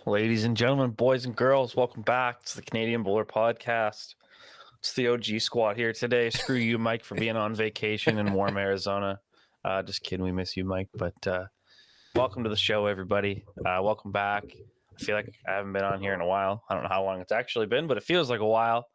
Ladies and gentlemen, boys and girls, welcome back to the Canadian Bowler Podcast. It's the OG squad here today. Screw you, Mike, for being on vacation in warm Arizona. Just kidding, we miss you, Mike. But welcome to the show, everybody. Welcome back. I feel like I haven't been on here in a while. I don't know how long it's actually been, but it feels like a while.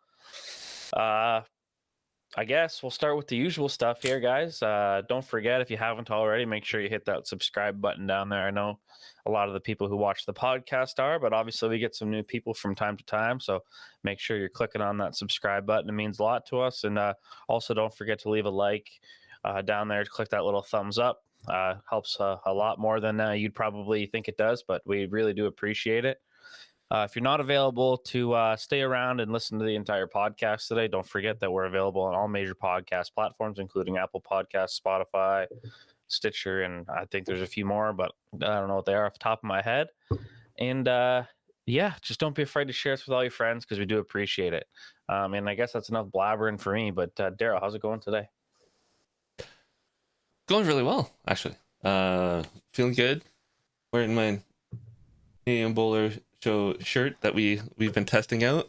I guess we'll start with the usual stuff here, guys. Don't forget, if you haven't already, make sure you hit that subscribe button down there. I know a lot of the people who watch the podcast are, but obviously we get some new people from time to time. So make sure you're clicking on that subscribe button. It means a lot to us. And also don't forget to leave a like down there. Click that little thumbs up. Helps a lot more than you'd probably think it does, but we really do appreciate it. If you're not available to stay around and listen to the entire podcast today, don't forget that we're available on all major podcast platforms, including Apple Podcasts, Spotify, Stitcher, and I think there's a few more, but I don't know what they are off the top of my head. And yeah, just don't be afraid to share us with all your friends because we do appreciate it. And I guess that's enough blabbering for me, but Daryl, how's it going today? Going really well, actually. Feeling good. Wearing my Canadian Bowler Show shirt that we've been testing out.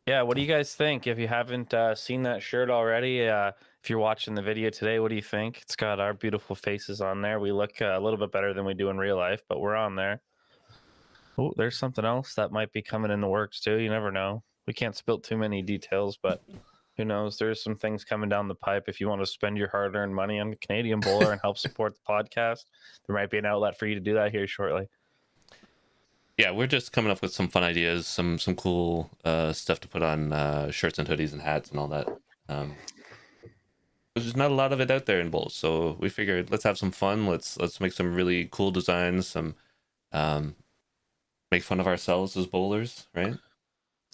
Yeah, what do you guys think? If you haven't seen that shirt already, if you're watching the video today, what do you think? It's got our beautiful faces on there. We look a little bit better than we do in real life, but we're on there. Oh, there's something else that might be coming in the works too. You never know. We can't spill too many details, but who knows? There's some things coming down the pipe. If you want to spend your hard-earned money on the Canadian Bowler and help support the podcast, there might be an outlet for you to do that here shortly. Yeah, we're just coming up with some fun ideas, some cool stuff to put on shirts and hoodies and hats and all that. There's not a lot of it out there in bowls, so we figured let's have some fun. Let's make some really cool designs. Some make fun of ourselves as bowlers, right?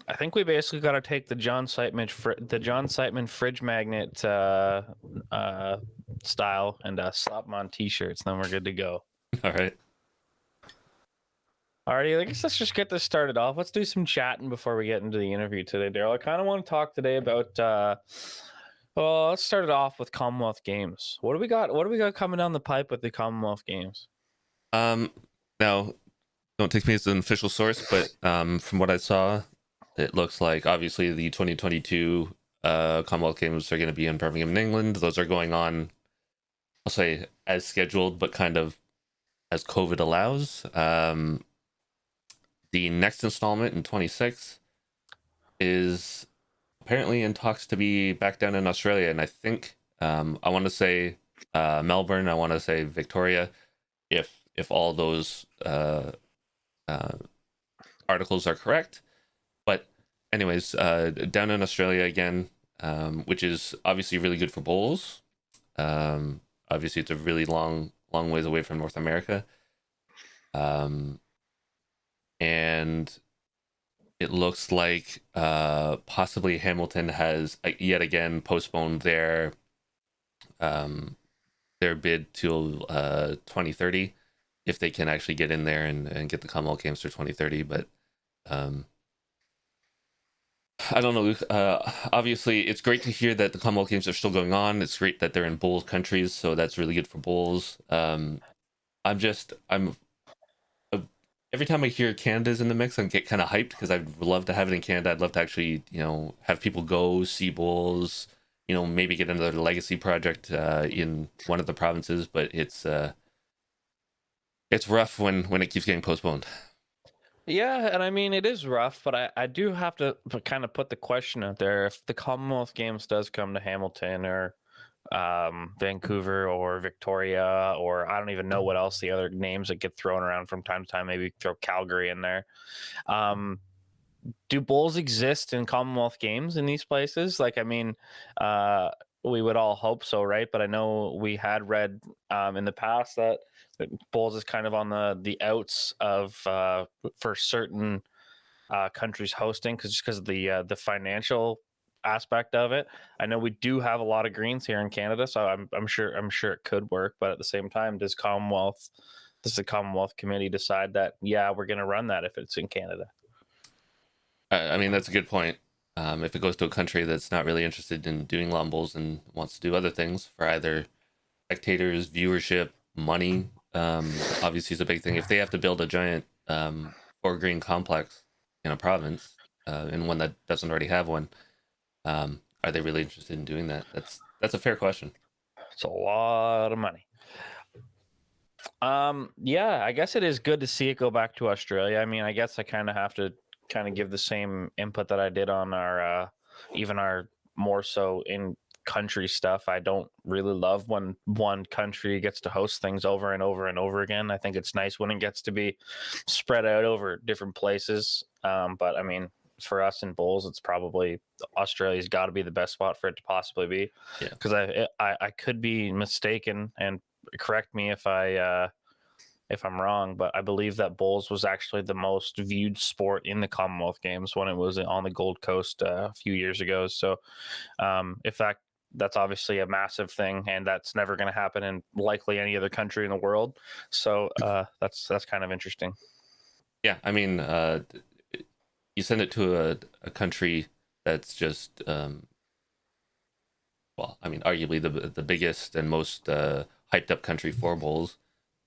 I think we basically got to take the John Sightman fridge magnet style and slap them on t-shirts. Then we're good to go. All right. Alrighty, I guess let's just get this started off. Let's do some chatting before we get into the interview today, Daryl. I kind of want to talk today about. Well, let's start it off with Commonwealth Games. What do we got? What do we got coming down the pipe with the Commonwealth Games? Now, don't take me as an official source, but from what I saw, it looks like obviously the 2022 Commonwealth Games are going to be in Birmingham, England. Those are going on, I'll say, as scheduled, but kind of as COVID allows. The next installment in 26 is apparently in talks to be back down in Australia, and I think I want to say Melbourne. I want to say Victoria, if all those articles are correct. But anyways, down in Australia again, which is obviously really good for bowls. Obviously, it's a really long ways away from North America. And it looks like possibly Hamilton has yet again postponed their bid till 2030 if they can actually get in there and get the Commonwealth Games for 2030. But I don't know. Obviously, it's great to hear that the Commonwealth Games are still going on. It's great that they're in bowls countries, so that's really good for bowls. Every time I hear Canada's in the mix, I get kind of hyped because I'd love to have it in Canada. I'd love to actually, have people go see bowls, maybe get another legacy project in one of the provinces. But it's rough when it keeps getting postponed. Yeah, and I mean, it is rough, but I do have to kind of put the question out there. If the Commonwealth Games does come to Hamilton or Vancouver or Victoria, or I don't even know what else the other names that get thrown around from time to time, maybe throw Calgary in there. Do bowls exist in Commonwealth Games in these places? Like, I mean, we would all hope so, right? But I know we had read in the past that bowls is kind of on the outs of for certain countries hosting because of the financial aspect of it. I know we do have a lot of greens here in Canada, so I'm sure it could work. But at the same time, does the Commonwealth Committee decide that we're going to run that if it's in Canada? I mean, that's a good point. If it goes to a country that's not really interested in doing lawn bowls and wants to do other things for either spectators, viewership, money, obviously is a big thing. If they have to build a giant or green complex in a province, and one that doesn't already have one, are they really interested in doing that? That's a fair question. It's a lot of money. Yeah, I guess it is good to see it go back to Australia. I mean, I guess I kind of have to kind of give the same input that I did on our even our more so in country stuff. I don't really love when one country gets to host things over and over and over again. I think it's nice when it gets to be spread out over different places. But I mean, for us in bowls, it's probably Australia's got to be the best spot for it to possibly be. Yeah. Because I could be mistaken, and correct me if I'm wrong, but I believe that bowls was actually the most viewed sport in the Commonwealth Games when it was on the Gold Coast a few years ago. So, if that's obviously a massive thing, and that's never going to happen in likely any other country in the world. So that's kind of interesting. Yeah, I mean, you send it to a country that's just, well, I mean, arguably the biggest and most hyped up country for bowls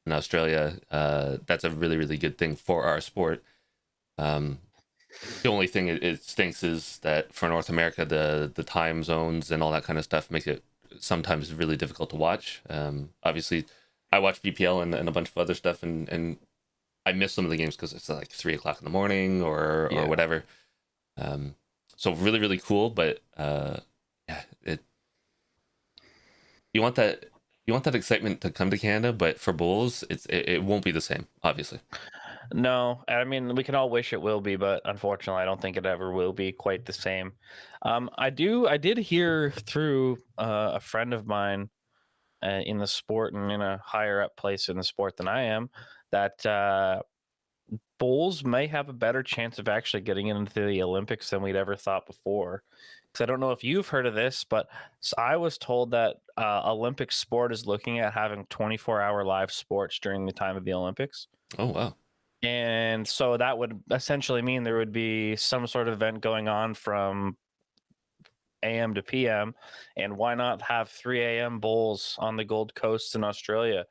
in Australia. That's a really, really good thing for our sport. The only thing it stinks is that for North America, the time zones and all that kind of stuff make it sometimes really difficult to watch. Obviously, I watch BPL and a bunch of other stuff, and I miss some of the games because it's like 3 o'clock in the morning or whatever. So really, really cool, but yeah, you want that excitement to come to Canada, but for bowls, it won't be the same, obviously. No, I mean we can all wish it will be, but unfortunately, I don't think it ever will be quite the same. I did hear through a friend of mine in the sport and in a higher up place in the sport than I am that bowls may have a better chance of actually getting into the Olympics than we'd ever thought before. Because I don't know if you've heard of this, but I was told that Olympic sport is looking at having 24-hour live sports during the time of the Olympics. Oh wow. And so that would essentially mean there would be some sort of event going on from AM to PM. And why not have 3 a.m. bowls on the Gold Coast in Australia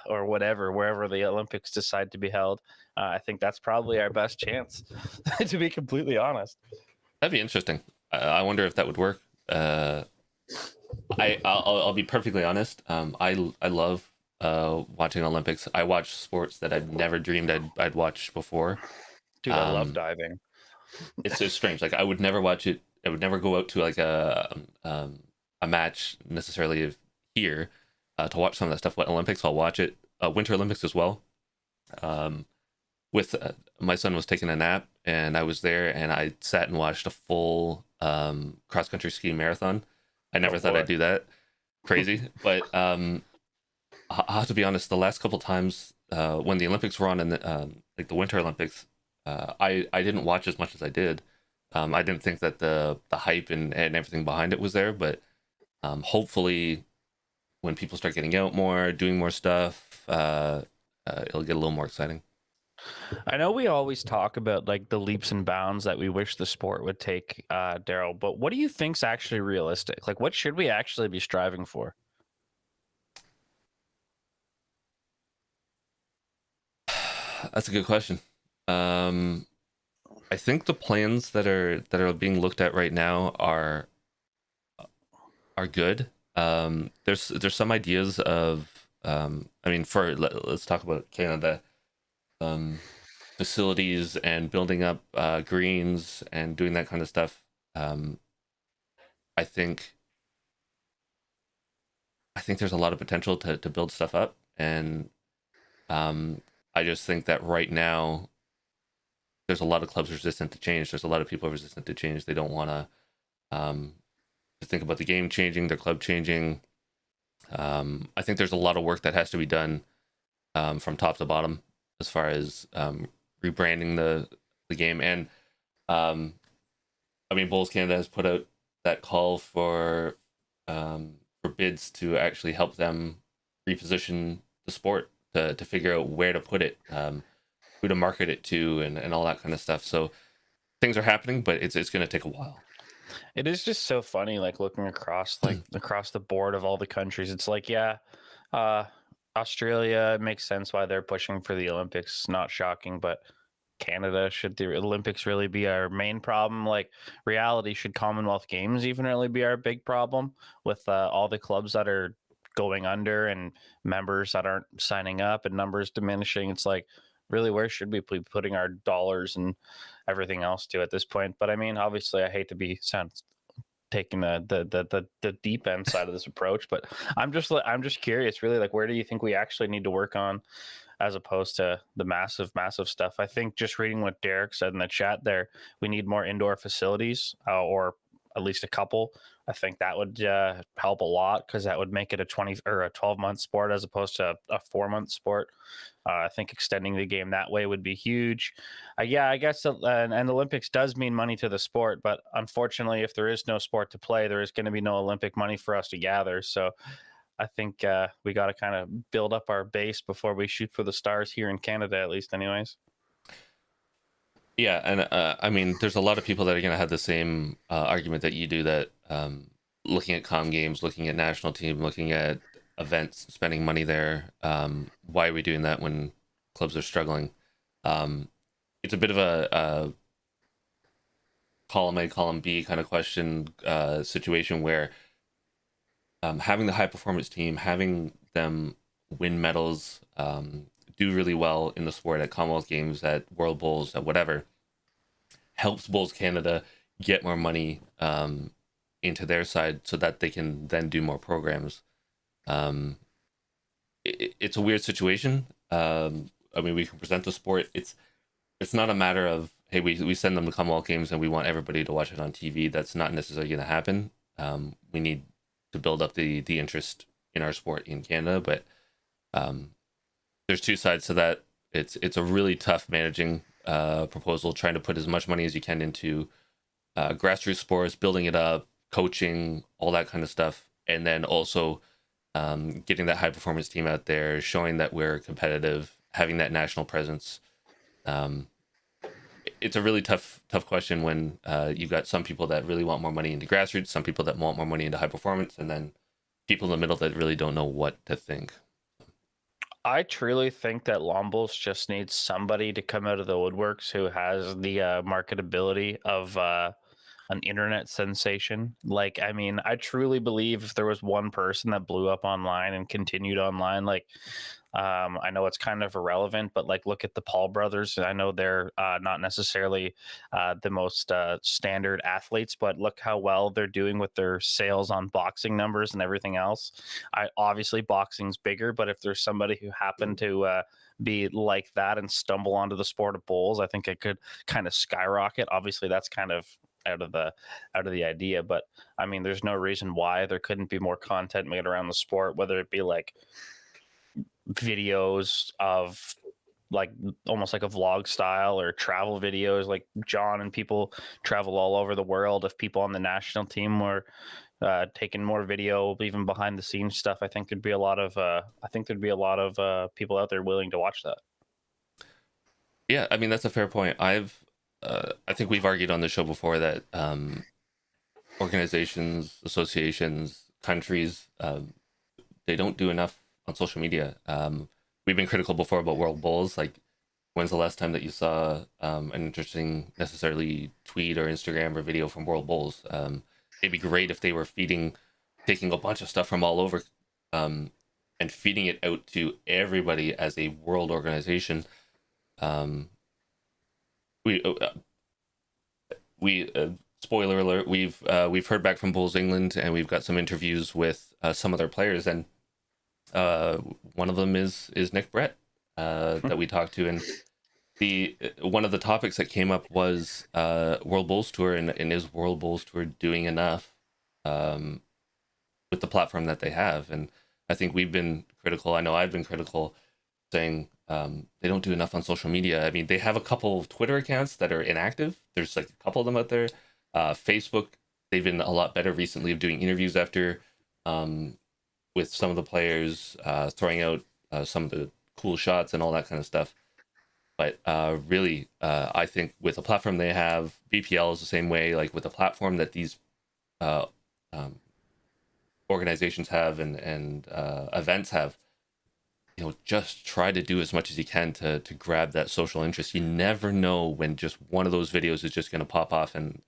or whatever, wherever the Olympics decide to be held? I think that's probably our best chance, to be completely honest. That'd be interesting. I wonder if that would work. I'll be perfectly honest. I love watching Olympics. I watch sports that I've never dreamed I'd watch before. Dude, I love diving. It's so strange. Like I would never watch it. I would never go out to like a match necessarily here to watch some of that stuff. What Olympics? I'll watch it. Winter Olympics as well. With my son was taking a nap and I was there and I sat and watched a full cross country ski marathon. I never thought I'd do that. Crazy, but I have to be honest. The last couple times when the Olympics were on and like the Winter Olympics, I didn't watch as much as I did. I didn't think that the hype and everything behind it was there, but hopefully when people start getting out more, doing more stuff, it'll get a little more exciting. I know we always talk about like the leaps and bounds that we wish the sport would take, Daryl, but what do you think's actually realistic? Like, what should we actually be striving for? That's a good question. I think the plans that are being looked at right now are good. There's some ideas of I mean, let's talk about Canada. Facilities and building up greens and doing that kind of stuff. I think there's a lot of potential to build stuff up, and I just think that right now there's a lot of clubs resistant to change. There's a lot of people resistant to change. They don't want to think about the game changing, their club changing. I think there's a lot of work that has to be done from top to bottom as far as rebranding the game. And I mean, Bowls Canada has put out that call for bids to actually help them reposition the sport to figure out where to put it, who to market it to, and all that kind of stuff. So things are happening, but it's going to take a while. It is just so funny, like looking across the board of all the countries. It's like, yeah, Australia, it makes sense why they're pushing for the Olympics. Not shocking, but Canada, should the Olympics really be our main problem? Like, reality, should Commonwealth Games even really be our big problem with all the clubs that are going under and members that aren't signing up and numbers diminishing? It's like, really, where should we be putting our dollars and everything else to at this point? But I mean, obviously, I hate to be taking the deep end side of this approach, but I'm just curious, really, like, where do you think we actually need to work on as opposed to the massive stuff? I think just reading what Derek said in the chat there, we need more indoor facilities, or at least a couple. I think that would help a lot, because that would make it a 20 or a 12-month sport as opposed to a 4-month sport. I think extending the game that way would be huge. Yeah, I guess, and Olympics does mean money to the sport, but unfortunately, if there is no sport to play, there is going to be no Olympic money for us to gather. So I think we got to kind of build up our base before we shoot for the stars here in Canada, at least, anyways. Yeah, and I mean, there's a lot of people that are going to have the same argument that you do, that looking at Comm Games, looking at national team, looking at events, spending money there. Why are we doing that when clubs are struggling? It's a bit of a column A, column B kind of question, situation where having the high performance team, having them win medals, do really well in the sport at Commonwealth Games, at World Bowls, at whatever, helps Bowls Canada get more money into their side so that they can then do more programs. Um, it's a weird situation. I mean, we can present the sport. It's not a matter of, hey, we send them to Commonwealth Games and we want everybody to watch it on TV. That's not necessarily going to happen. We need to build up the interest in our sport in Canada, but there's two sides to that. It's a really tough managing proposal, trying to put as much money as you can into grassroots sports, building it up, coaching, all that kind of stuff, and then also getting that high performance team out there, showing that we're competitive, having that national presence. It's a really tough question when you've got some people that really want more money into grassroots, some people that want more money into high performance, and then people in the middle that really don't know what to think. I truly think that Lombles just needs somebody to come out of the woodworks who has the marketability of an internet sensation. Like, I mean, I truly believe if there was one person that blew up online and continued online, like, I know it's kind of irrelevant, but like, look at the Paul brothers. I know they're not necessarily the most standard athletes, but look how well they're doing with their sales on boxing numbers and everything else. Obviously boxing's bigger, but if there's somebody who happened to be like that and stumble onto the sport of bowls, I think it could kind of skyrocket. Obviously, that's kind of out of the idea, but I mean, there's no reason why there couldn't be more content made around the sport, whether it be like videos of, like, almost like a vlog style, or travel videos, like John and people travel all over the world. If people on the national team were taking more video, even behind the scenes stuff, I think there'd be a lot of people out there willing to watch that. Yeah, I mean, that's a fair point. I think we've argued on the show before that organizations, associations, countries, they don't do enough on social media. We've been critical before about World Bowls. Like, when's the last time that you saw an interesting, necessarily tweet or Instagram or video from World Bowls? It'd be great if they were taking a bunch of stuff from all over, and feeding it out to everybody as a world organization. Um, we we Spoiler alert, we've heard back from Bulls England, and we've got some interviews with some of their players, and one of them is Nick Brett, that we talked to, and the one of the topics that came up was World Bulls Tour, and is World Bulls Tour doing enough with the platform that they have? And I think we've been critical. I know I've been critical, saying they don't do enough on social media. I mean, they have a couple of Twitter accounts that are inactive. There's like a couple of them out there. Facebook, they've been a lot better recently of doing interviews after, with some of the players, throwing out some of the cool shots and all that kind of stuff. But really, I think with a platform they have, BPL is the same way. Like, with a platform that these uh, um, organizations have, and events have, just try to do as much as you can to grab that social interest. You never know when just one of those videos is just going to pop off and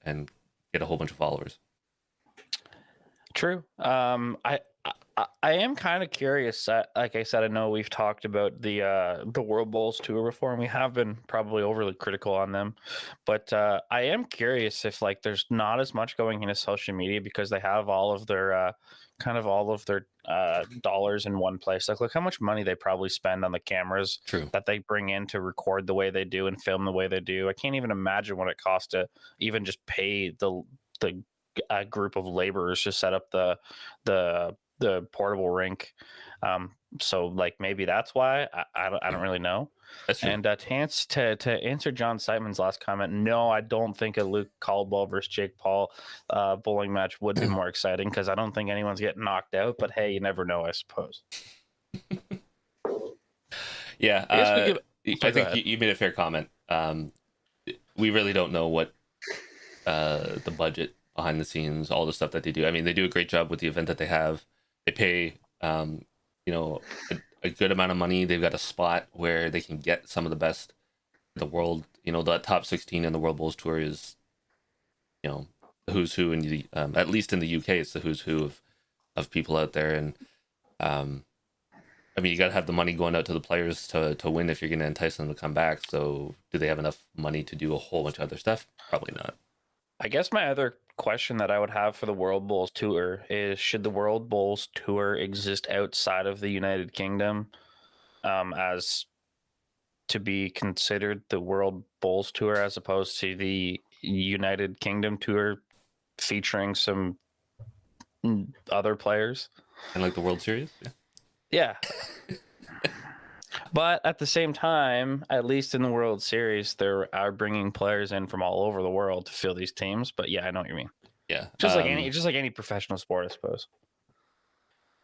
get a whole bunch of followers. True. I am kind of curious. Like I said, I know we've talked about the World Bowls tour before, and we have been probably overly critical on them. But I am curious if like there's not as much going into social media because they have all of their dollars in one place. Like, look how much money they probably spend on the cameras True. that they bring in to record the way they do and film the way they do. I can't even imagine what it costs to even just pay the group of laborers to set up the portable rink. So like maybe that's why I don't really know. That's true. And to answer John Siteman's last comment, no, I don't think a Luke Caldwell versus Jake Paul bowling match would be more exciting because I don't think anyone's getting knocked out. But hey, you never know, I suppose. Yeah, I think you made a fair comment. We really don't know what the budget behind the scenes, all the stuff that they do. I mean, they do a great job with the event that they have. They pay, a good amount of money. They've got a spot where they can get some of the best in the world. The top 16 in the World Bowls Tour is, the who's who in the at least in the UK. It's the who's who of people out there, and I mean, you got to have the money going out to the players to win if you're going to entice them to come back. So, do they have enough money to do a whole bunch of other stuff? Probably not. I guess my other question that I would have for the World Bowls tour is: should the World Bowls tour exist outside of the United Kingdom, as to be considered the World Bowls tour as opposed to the United Kingdom tour featuring some other players? And like the World Series? Yeah. But at the same time, at least in the World Series, they are bringing players in from all over the world to fill these teams. But yeah, I know what you mean. Yeah. Just like any professional sport, I suppose.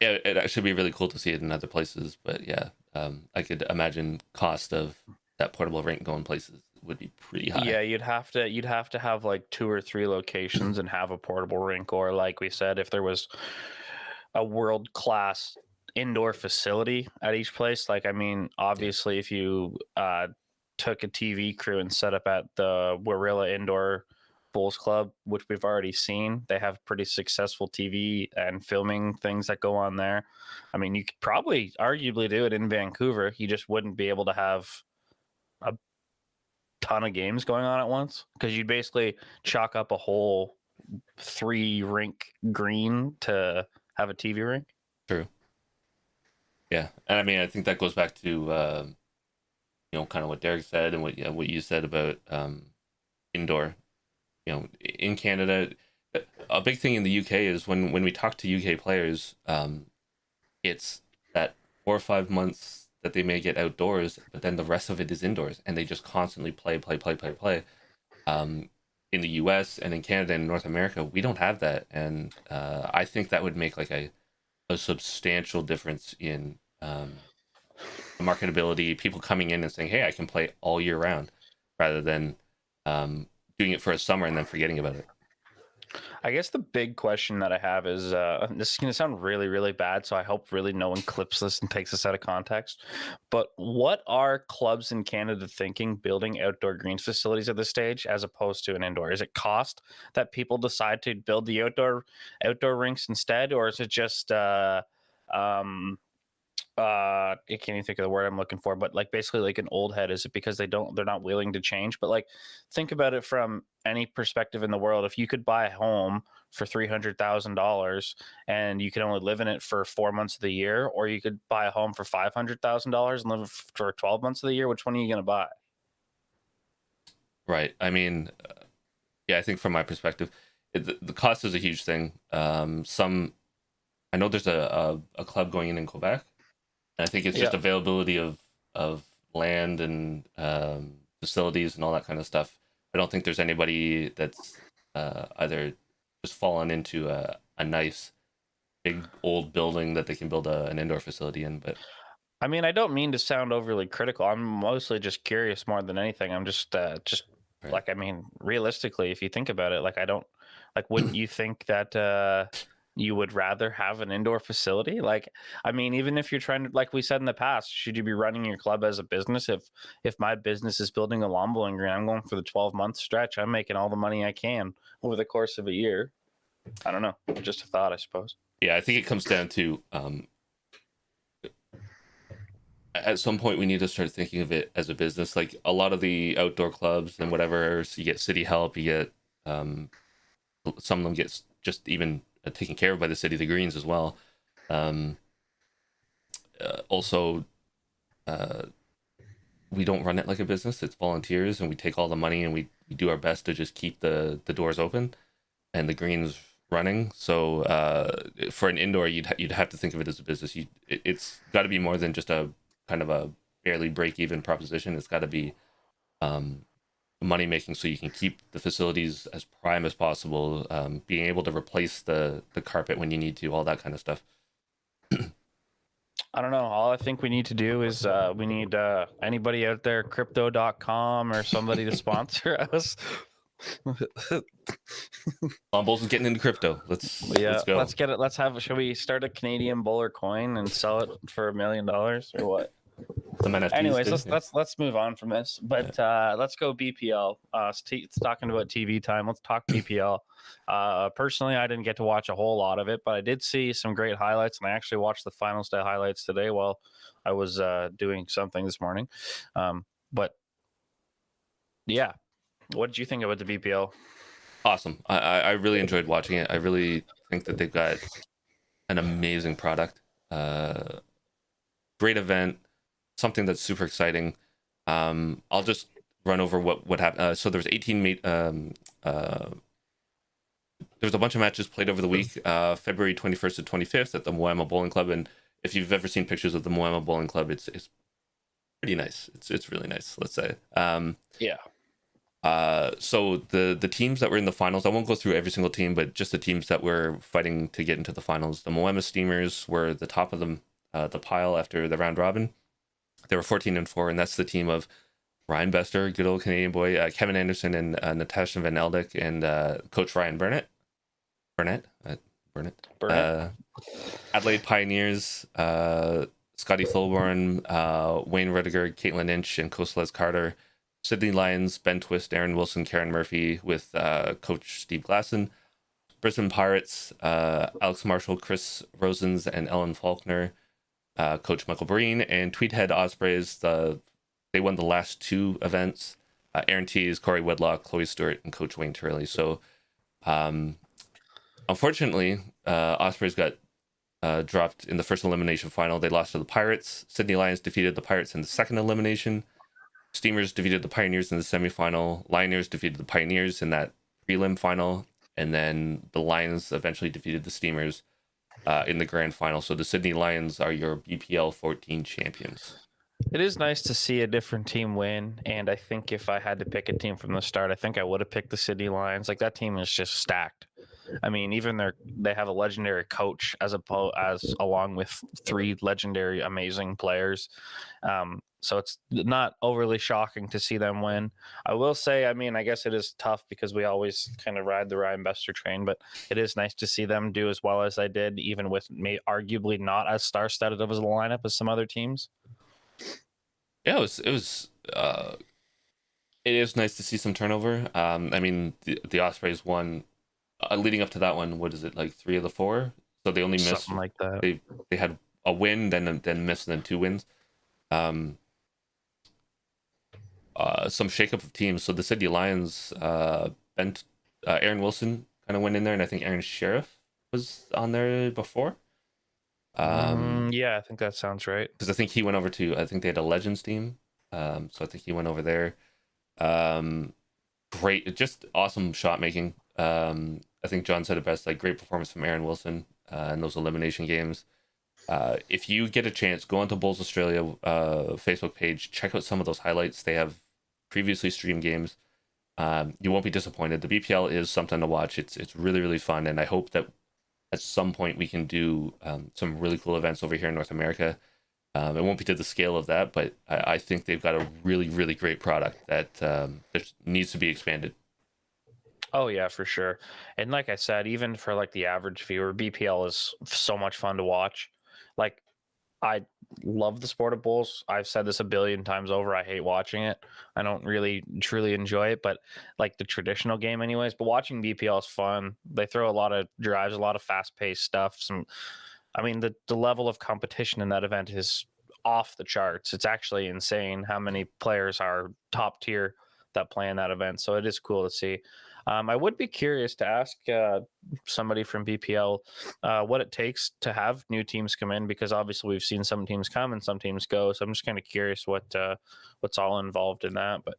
Yeah, it actually be really cool to see it in other places. But yeah, I could imagine cost of that portable rink going places would be pretty high. Yeah, you'd have to have like 2 or 3 locations and have a portable rink, or like we said, if there was a world class indoor facility at each place. Like, I mean, obviously, if you took a TV crew and set up at the Warilla Indoor Bowls Club, which we've already seen, they have pretty successful TV and filming things that go on there. I mean, you could probably arguably do it in Vancouver. You just wouldn't be able to have a ton of games going on at once because you'd basically chalk up a whole 3 rink green to have a TV rink. True. Yeah, and I mean, I think that goes back to kind of what Derek said and what you said about indoor. In Canada, a big thing in the UK is when we talk to UK players, it's that 4 or 5 months that they may get outdoors, but then the rest of it is indoors, and they just constantly play. In the US and in Canada and North America, we don't have that, and I think that would make like a substantial difference in marketability, people coming in and saying, hey, I can play all year round, rather than doing it for a summer and then forgetting about it. I guess the big question that I have is this is going to sound really, really bad, so I hope really no one clips this and takes this out of context. But what are clubs in Canada thinking building outdoor greens facilities at this stage as opposed to an indoor? Is it cost that people decide to build the outdoor rinks instead, or is it just I can't even think of the word I'm looking for, but like basically like an old head? Is it because they're not willing to change? But like, think about it from any perspective in the world. If you could buy a home for $300,000 and you can only live in it for 4 months of the year, or you could buy a home for $500,000 and live for 12 months of the year, which one are you going to buy? Right. I mean, yeah, I think from my perspective, the cost is a huge thing. I know there's a club going in Quebec. I think it's just availability of land and facilities and all that kind of stuff. I don't think there's anybody that's either just fallen into a nice big old building that they can build an indoor facility in. But I mean, I don't mean to sound overly critical. I'm mostly just curious more than anything. I'm just right. like, I mean, realistically, if you think about it, like, I don't like, wouldn't you think that you would rather have an indoor facility? Like, I mean, even if you're trying to, like we said in the past, should you be running your club as a business? If my business is building a lawn bowling green, I'm going for the 12-month stretch. I'm making all the money I can over the course of a year. I don't know. Just a thought, I suppose. Yeah, I think it comes down to at some point we need to start thinking of it as a business. Like a lot of the outdoor clubs and whatever, so you get city help, you get some of them get just even taken care of by the city, the greens as well. Um, Also, we don't run it like a business. It's volunteers, and we take all the money and we do our best to just keep the doors open and the greens running. So for an indoor, you'd have to think of it as a business. It's got to be more than just a kind of a barely break even proposition. It's got to be money making, so you can keep the facilities as prime as possible. Being able to replace the carpet when you need to, all that kind of stuff. I don't know. All I think we need to do is we need anybody out there, crypto.com or somebody to sponsor us. Bumbles is getting into crypto. Let's go. Let's get it. Shall we start a Canadian bowler coin and sell it for $1 million or what? Some NFTs. Anyways, let's move on from this. But let's go BPL. It's talking about TV time. Let's talk BPL. Personally, I didn't get to watch a whole lot of it, but I did see some great highlights, and I actually watched the finals day highlights today while I was doing something this morning. But yeah, what did you think about the BPL? Awesome. I really enjoyed watching it. I really think that they've got an amazing product. Great event. Something that's super exciting. I'll just run over what happened. So there was 18 there was a bunch of matches played over the week, February 21st to 25th at the Moama Bowling Club. And if you've ever seen pictures of the Moama Bowling Club, it's pretty nice. It's really nice, let's say. Yeah. So the teams that were in the finals, I won't go through every single team, but just the teams that were fighting to get into the finals. The Moama Steamers were the top of the pile after the round robin. They were 14-4, and that's the team of Ryan Bester, good old Canadian boy, Kevin Anderson, and Natasha Van Eldick, and Coach Ryan Burnett. Adelaide Pioneers, Scotty Thulborn, Wayne Rudiger, Caitlin Inch, and Coastal Carter. Sydney Lions, Ben Twist, Aaron Wilson, Karen Murphy, with Coach Steve Glasson. Brisbane Pirates, Alex Marshall, Chris Rosens, and Ellen Faulkner. Coach Michael Breen. And Tweedhead Ospreys, they won the last two events. Aaron Tees, Corey Wedlock, Chloe Stewart, and Coach Wayne Turley. So unfortunately, Ospreys got dropped in the first elimination final. They lost to the Pirates. Sydney Lions defeated the Pirates in the second elimination. Steamers defeated the Pioneers in the semifinal. Lioners defeated the Pioneers in that prelim final. And then the Lions eventually defeated the Steamers in the grand final. So the Sydney Lions are your BPL 14 champions. It is nice to see a different team win, and I think if I had to pick a team from the start, I think I would have picked the Sydney Lions. Like, that team is just stacked. I mean, even they have a legendary coach as along with three legendary amazing players. So it's not overly shocking to see them win. I will say, I mean, I guess it is tough because we always kind of ride the Ryan Bester train, but it is nice to see them do as well as I did, even with me arguably not as star-studded of a lineup as some other teams. Yeah, it is nice to see some turnover. I mean, the Ospreys won leading up to that one. What is it, like 3 of the 4? So they only missed something like that. They had a win, then missed, and then 2 wins. Some shakeup of teams. So the Sydney Lions bent Aaron Wilson kind of went in there, and I think Aaron Sheriff was on there before. Yeah, I think that sounds right. Because I think he went over to, I think they had a Legends team. So I think he went over there. Great, just awesome shot making. I think John said it best, like great performance from Aaron Wilson in those elimination games. If you get a chance, go onto Bulls Australia Facebook page, check out some of those highlights. They have previously streamed games. You won't be disappointed. The BPL is something to watch. It's really, really fun, and I hope that at some point we can do some really cool events over here in North America. It won't be to the scale of that, but I think they've got a really, really great product that needs to be expanded. Oh yeah, for sure. And like I said, even for like the average viewer, BPL is so much fun to watch. Like I love the sport of bowls. I've said this a billion times over. I hate watching it. I don't really truly enjoy it, but like the traditional game anyways. But watching BPL is fun. They throw a lot of drives, a lot of fast-paced stuff. I mean, the level of competition in that event is off the charts. It's actually insane how many players are top tier that play in that event. So it is cool to see. I would be curious to ask somebody from BPL what it takes to have new teams come in, because obviously we've seen some teams come and some teams go. So I'm just kind of curious what's all involved in that. But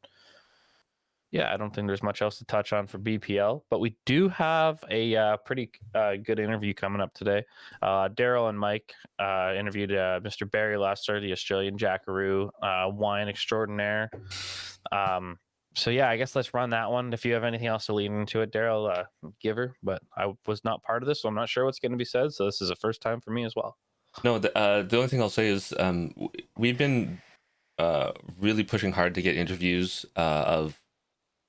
yeah, I don't think there's much else to touch on for BPL, but we do have a pretty good interview coming up today. Daryl and Mike interviewed Mr. Barrie Lester, the Australian Jackaroo wine extraordinaire. So yeah, I guess let's run that one. If you have anything else to lead into it, Daryl, give her. But I was not part of this, so I'm not sure what's going to be said. So this is a first time for me as well. No, the only thing I'll say is we've been really pushing hard to get interviews of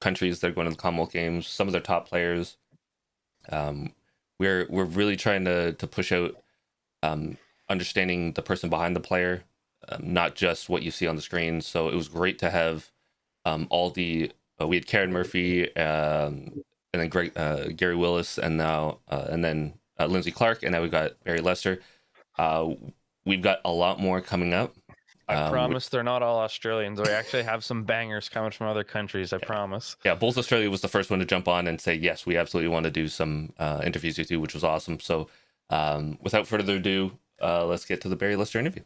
countries that are going to the Commonwealth Games, some of their top players. We're really trying to push out understanding the person behind the player, not just what you see on the screen. So it was great to have all the we had Karen Murphy, and then Gary Willis, and now and then Lindsay Clark, and now we've got Barrie Lester. We've got a lot more coming up. I promise they're not all Australians. We actually have some bangers coming from other countries. I promise. Yeah, Bulls Australia was the first one to jump on and say, yes, we absolutely want to do some interviews with you, which was awesome. So without further ado, let's get to the Barrie Lester interview.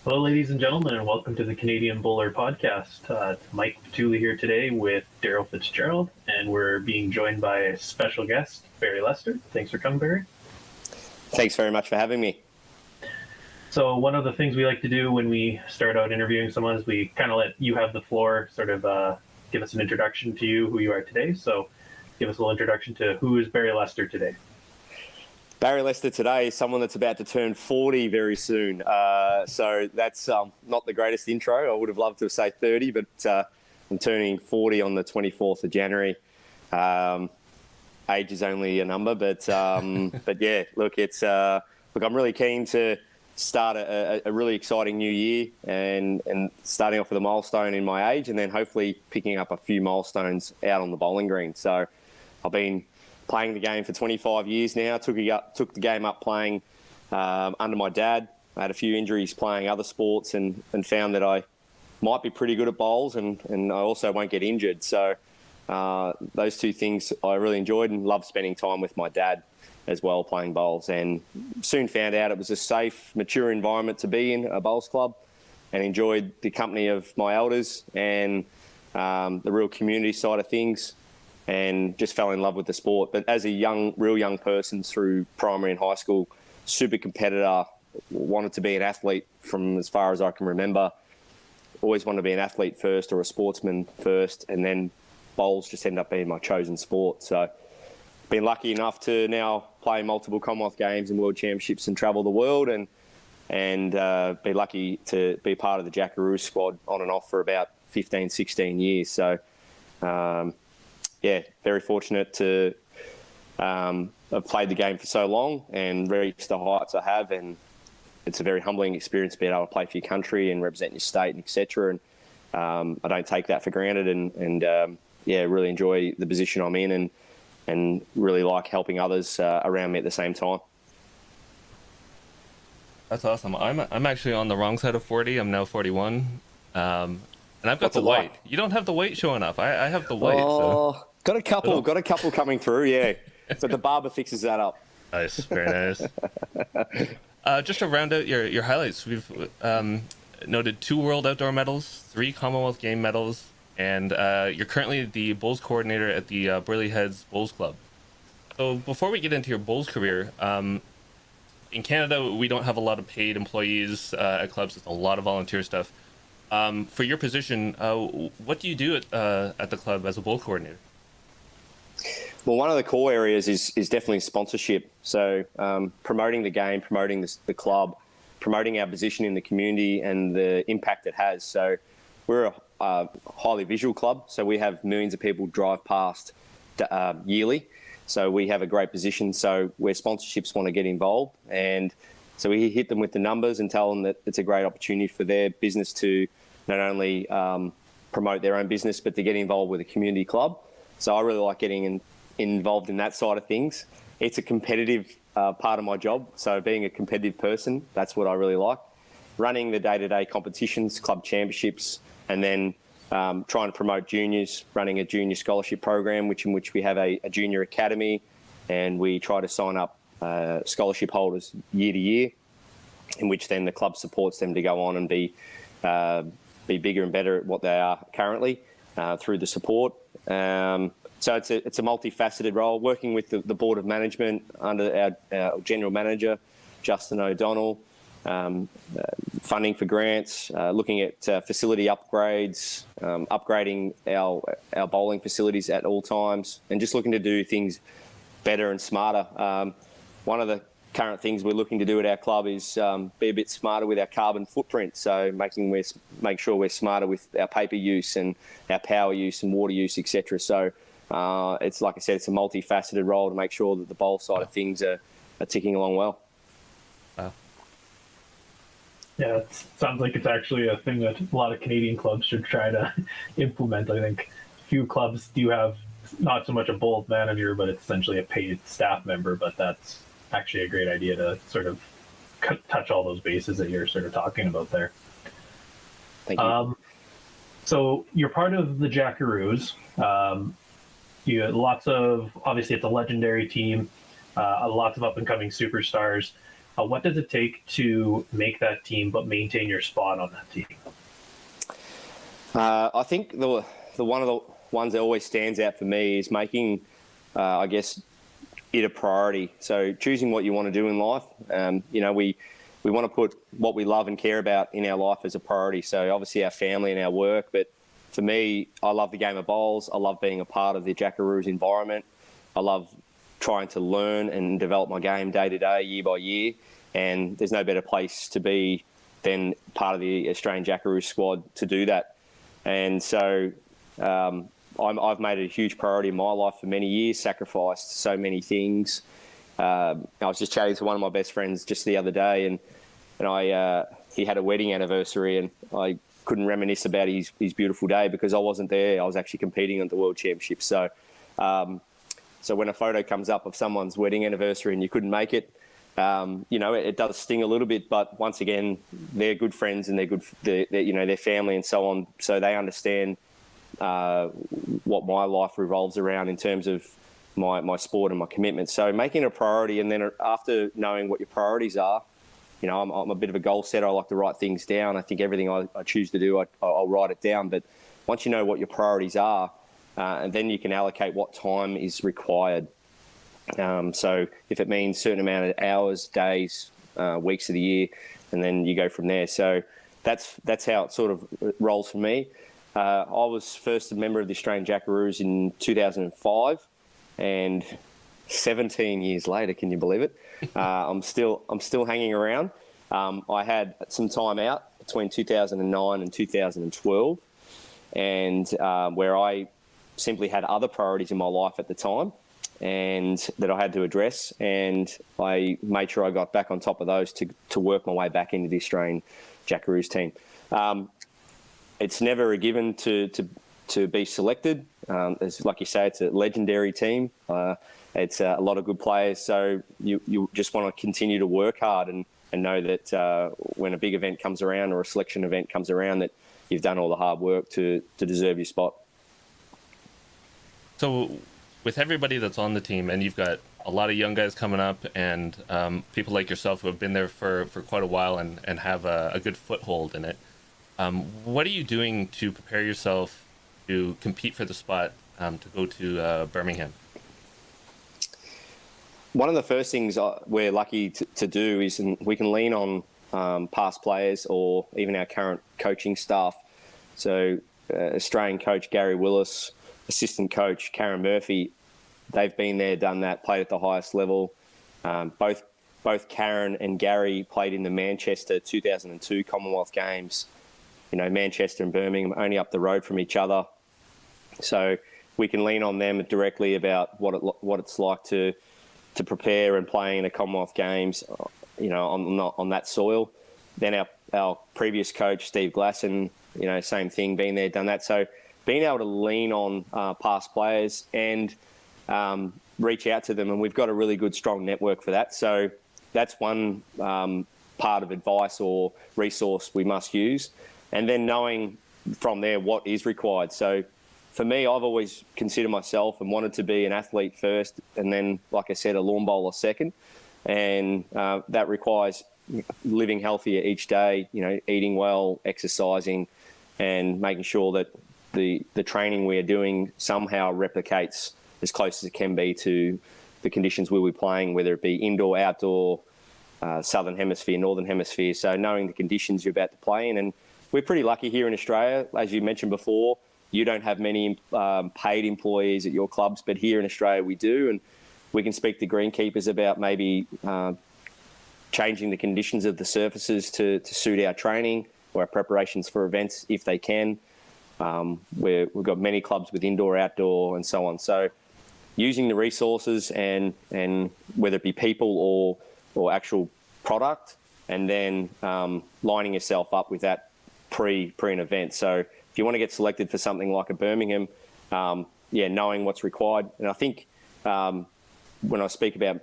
Hello, ladies and gentlemen, and welcome to the Canadian Bowler Podcast. Mike Petuli here today with Daryl Fitzgerald, and we're being joined by a special guest, Barrie Lester. Thanks for coming, Barrie. Thanks very much for having me. So one of the things we like to do when we start out interviewing someone is we kind of let you have the floor, sort of give us an introduction to you, who you are today. So give us a little introduction to who is Barrie Lester today. Barrie Lester today is someone that's about to turn 40 very soon. So that's not the greatest intro. I would have loved to say 30, but I'm turning 40 on the 24th of January. Age is only a number, but yeah, look, I'm really keen to start a really exciting new year and starting off with a milestone in my age, and then hopefully picking up a few milestones out on the bowling green. So I've been playing the game for 25 years now. Took the game up playing under my dad. I had a few injuries playing other sports and found that I might be pretty good at bowls, and I also won't get injured. So those two things I really enjoyed, and loved spending time with my dad as well playing bowls, and soon found out it was a safe, mature environment to be in, a bowls club, and enjoyed the company of my elders and the real community side of things, and just fell in love with the sport. But as a real young person through primary and high school, super competitor, wanted to be an athlete from as far as I can remember. Always wanted to be an athlete first, or a sportsman first, and then bowls just ended up being my chosen sport. So been lucky enough to now play multiple Commonwealth Games and World Championships and travel the world, and be lucky to be part of the Jackaroo squad on and off for about 15, 16 years. So yeah, very fortunate to have played the game for so long and reached the heights I have, and it's a very humbling experience being able to play for your country and represent your state, and etc. And I don't take that for granted, and yeah, really enjoy the position I'm in, and really like helping others around me at the same time. That's awesome. I'm actually on the wrong side of 40. I'm now 41, and I've got the white. You don't have the white showing up. I have the white. Oh, so. got a couple coming through. Yeah, but the barber fixes that up. Nice, very nice. Just to round out your highlights, we've noted 2 World Outdoor medals, 3 Commonwealth Game medals, and you're currently the bowls coordinator at the Burleigh Heads Bowls Club. So before we get into your bowls career, in Canada, we don't have a lot of paid employees at clubs. It's a lot of volunteer stuff. For your position, what do you do at the club as a bowl coordinator? Well, one of the core areas is definitely sponsorship. So promoting the game, promoting the club, promoting our position in the community and the impact it has. So we're a highly visual club, so we have millions of people drive past yearly. So we have a great position. So where sponsorships want to get involved, and so we hit them with the numbers and tell them that it's a great opportunity for their business to not only promote their own business, but to get involved with a community club. So I really like getting involved in that side of things. It's a competitive part of my job. So being a competitive person, that's what I really like. Running the day-to-day competitions, club championships, and then trying to promote juniors, running a junior scholarship program, in which we have a junior academy, and we try to sign up scholarship holders year to year, in which then the club supports them to go on and be bigger and better at what they are currently through the support. So it's a multifaceted role, working with the board of management under our general manager, Justin O'Donnell, funding for grants, looking at facility upgrades, upgrading our bowling facilities at all times, and just looking to do things better and smarter. One of the current things we're looking to do at our club is be a bit smarter with our carbon footprint. So make sure we're smarter with our paper use and our power use and water use, etc. So it's, like I said, it's a multifaceted role to make sure that the bowl side of things are ticking along well. Wow. Yeah, it sounds like it's actually a thing that a lot of Canadian clubs should try to implement. I think few clubs do have not so much a bold manager, but it's essentially a paid staff member. But that's actually a great idea to sort of touch all those bases that you're sort of talking about there. Thank you. So you're part of the Jackaroos. You have obviously it's a legendary team, lots of up and coming superstars. What does it take to make that team but maintain your spot on that team? I think the one of the ones that always stands out for me is making, I guess, it a priority. So choosing what you want to do in life. We want to put what we love and care about in our life as a priority. So obviously our family and our work, but for me, I love the game of bowls. I love being a part of the Jackaroos environment. I love trying to learn and develop my game day to day, year by year. And there's no better place to be than part of the Australian Jackaroos squad to do that. And so I've made it a huge priority in my life for many years, sacrificed so many things. I was just chatting to one of my best friends just the other day, and he had a wedding anniversary, and I couldn't reminisce about his beautiful day because I wasn't there. I was actually competing at the World Championships. So when a photo comes up of someone's wedding anniversary and you couldn't make it, it does sting a little bit. But once again, they're good friends and they're family and so on. So they understand what my life revolves around in terms of my sport and my commitment. So making it a priority, and then after knowing what your priorities are, I'm a bit of a goal setter. I like to write things down. I think everything I choose to do, I'll write it down. But once you know what your priorities are, and then you can allocate what time is required. So if it means a certain amount of hours, days, weeks of the year, and then you go from there. So that's how it sort of rolls for me. I was first a member of the Australian Jackaroos in 2005, and 17 years later, can you believe it? I'm still hanging around. I had some time out between 2009 and 2012, and where I simply had other priorities in my life at the time, and that I had to address, and I made sure I got back on top of those to work my way back into the Australian Jackaroos team. It's never a given to be selected. Like you say, it's a legendary team. It's a lot of good players. So you just want to continue to work hard and know that when a big event comes around or a selection event comes around, that you've done all the hard work to deserve your spot. So with everybody that's on the team, and you've got a lot of young guys coming up, and people like yourself who have been there for quite a while and have a good foothold in it, what are you doing to prepare yourself to compete for the spot to go to Birmingham? One of the first things we're lucky to do is we can lean on past players or even our current coaching staff. So Australian coach Gary Willis, assistant coach Karen Murphy, they've been there, done that, played at the highest level. Both Karen and Gary played in the Manchester 2002 Commonwealth Games. Manchester and Birmingham only up the road from each other. So we can lean on them directly about what it's like to prepare and play in a Commonwealth Games, on that soil. Then our previous coach, Steve Glasson, same thing, been there, done that. So being able to lean on past players and reach out to them, and we've got a really good, strong network for that. So that's one part of advice or resource we must use. And then knowing from there what is required. So for me, I've always considered myself and wanted to be an athlete first, and then, like I said, a lawn bowler second. And that requires living healthier each day, eating well, exercising, and making sure that the training we are doing somehow replicates as close as it can be to the conditions we'll be playing, whether it be indoor, outdoor, southern hemisphere, northern hemisphere. So knowing the conditions you're about to play in. And we're pretty lucky here in Australia. As you mentioned before, you don't have many paid employees at your clubs, but here in Australia we do. And we can speak to greenkeepers about maybe changing the conditions of the surfaces to suit our training or our preparations for events if they can. We've got many clubs with indoor, outdoor, and so on. So using the resources and whether it be people or actual product, and then lining yourself up with that pre an event. So if you want to get selected for something like a Birmingham, knowing what's required. And I think when I speak about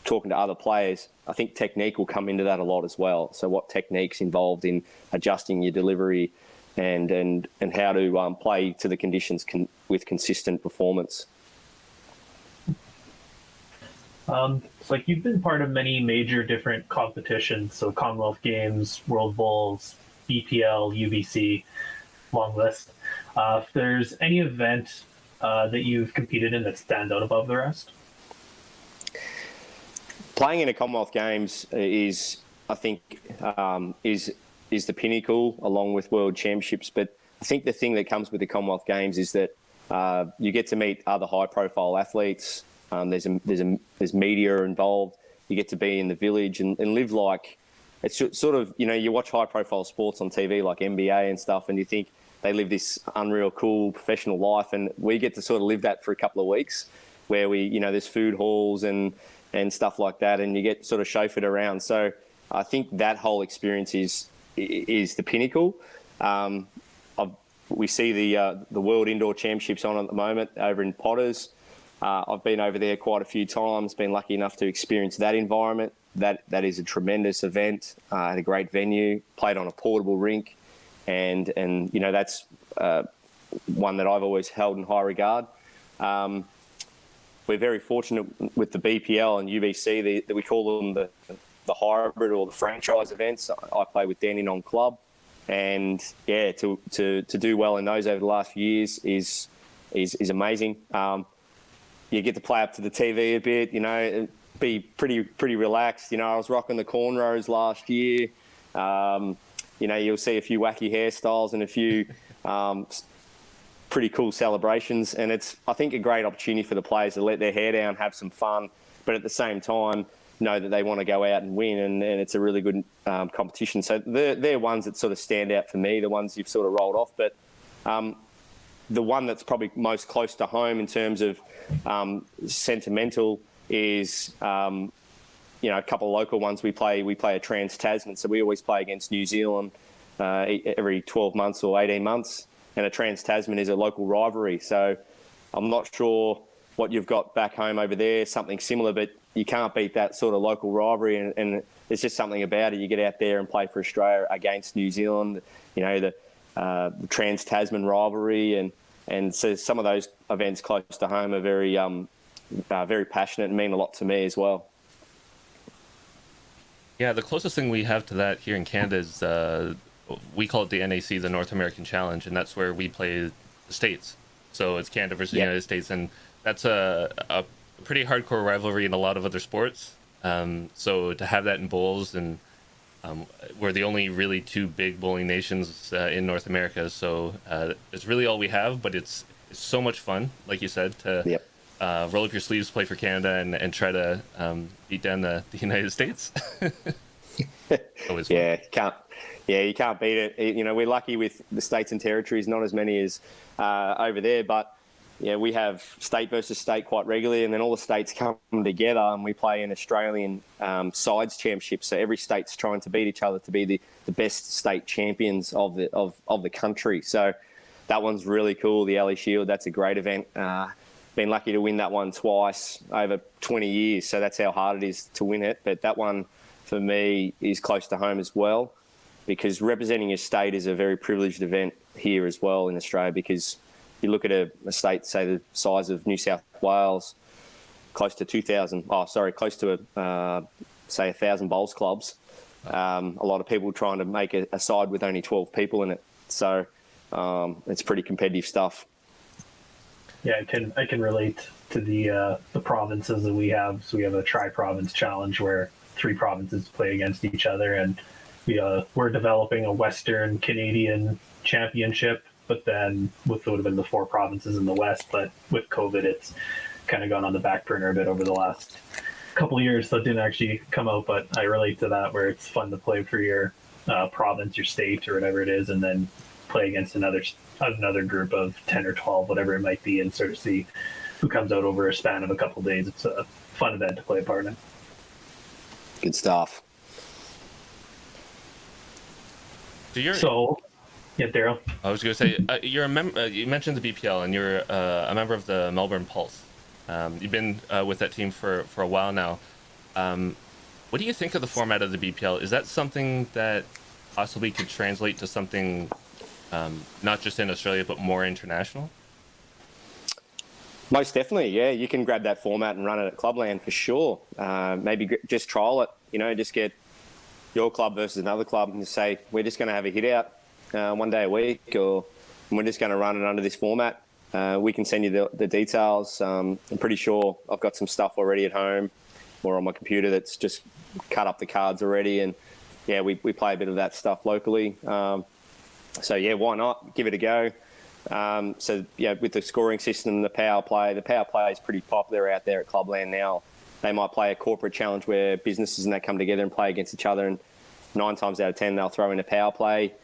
talking to other players, I think technique will come into that a lot as well. So what techniques involved in adjusting your delivery and how to play to the conditions with consistent performance. It's like you've been part of many major different competitions, so Commonwealth Games, World Bowls, BPL, UBC, long list. If there's any event that you've competed in that stands out above the rest? Playing in a Commonwealth Games is, I think, is the pinnacle along with World Championships. But I think the thing that comes with the Commonwealth Games is that you get to meet other high-profile athletes. There's media involved. You get to be in the village and live like it's sort of, you watch high-profile sports on TV like NBA and stuff, and you think they live this unreal, cool, professional life, and we get to sort of live that for a couple of weeks, where there's food halls and stuff like that, and you get sort of chauffeured around. So I think that whole experience is the pinnacle. We see the World Indoor Championships on at the moment over in Potters. I've been over there quite a few times, been lucky enough to experience that environment. That is a tremendous event, at a great venue, played on a portable rink, and that's one that I've always held in high regard. We're very fortunate with the BPL and UBC that we call them the hybrid or the franchise events. I play with Danny Non Club, and to do well in those over the last few years is amazing. You get to play up to the TV a bit, be pretty relaxed. I was rocking the cornrows last year. You'll see a few wacky hairstyles and a few pretty cool celebrations, and it's, I think, a great opportunity for the players to let their hair down, have some fun, but at the same time know that they want to go out and win, and it's a really good competition. So they're ones that sort of stand out for me, the ones you've sort of rolled off. But the one that's probably most close to home in terms of sentimental is a couple of local ones. We play a Trans-Tasman, so we always play against New Zealand every 12 months or 18 months. And a Trans-Tasman is a local rivalry. So I'm not sure what you've got back home over there, something similar, but you can't beat that sort of local rivalry. And there's just something about it. You get out there and play for Australia against New Zealand, the Trans-Tasman rivalry. And so some of those events close to home are very passionate and mean a lot to me as well. Yeah, the closest thing we have to that here in Canada is we call it the NAC, the North American Challenge, and that's where we play the States. So it's Canada versus the United States, and that's a pretty hardcore rivalry in a lot of other sports. So to have that in bowls, and we're the only really two big bowling nations in North America, so it's really all we have, but it's so much fun, like you said, to roll up your sleeves, play for Canada, and try to beat down the United States. Always fun. You can't beat it. You know, we're lucky with the states and territories, not as many as over there, but yeah, we have state versus state quite regularly, and then all the states come together and we play an Australian sides championship. So every state's trying to beat each other to be the best state champions of the country. So that one's really cool. The Alley Shield, that's a great event. Been lucky to win that one twice over 20 years, so that's how hard it is to win it. But that one for me is close to home as well, because representing your state is a very privileged event here as well in Australia, because you look at a state, say the size of New South Wales, close to 1,000 bowls clubs. A lot of people trying to make a side with only 12 people in it. So it's pretty competitive stuff. Yeah, I can relate to the provinces that we have. So we have a tri-province challenge where 3 provinces play against each other, and we're developing a Western Canadian championship. But then would have been the 4 provinces in the West. But with COVID, it's kind of gone on the back burner a bit over the last couple of years, so it didn't actually come out. But I relate to that, where it's fun to play for your province, your state, or whatever it is, and then play against another group of 10 or 12, whatever it might be, and sort of see who comes out over a span of a couple of days. It's a fun event to play a part in. Good stuff. Yeah, Daryl. I was going to say, you're a member. You mentioned the BPL, and you're a member of the Melbourne Pulse. You've been with that team for a while now. What do you think of the format of the BPL? Is that something that possibly could translate to something not just in Australia, but more international? Most definitely, yeah. You can grab that format and run it at Clubland for sure. Maybe just trial it, just get your club versus another club and just say, we're just going to have a hit out one day a week, or we're just going to run it under this format. We can send you the details. I'm pretty sure I've got some stuff already at home or on my computer that's just cut up the cards already. And yeah, we play a bit of that stuff locally. So yeah, why not? Give it a go. So yeah, with the scoring system, the power play is pretty popular out there at Clubland now. They might play a corporate challenge where businesses and they come together and play against each other, and 9 times out of 10 they'll throw in a power play.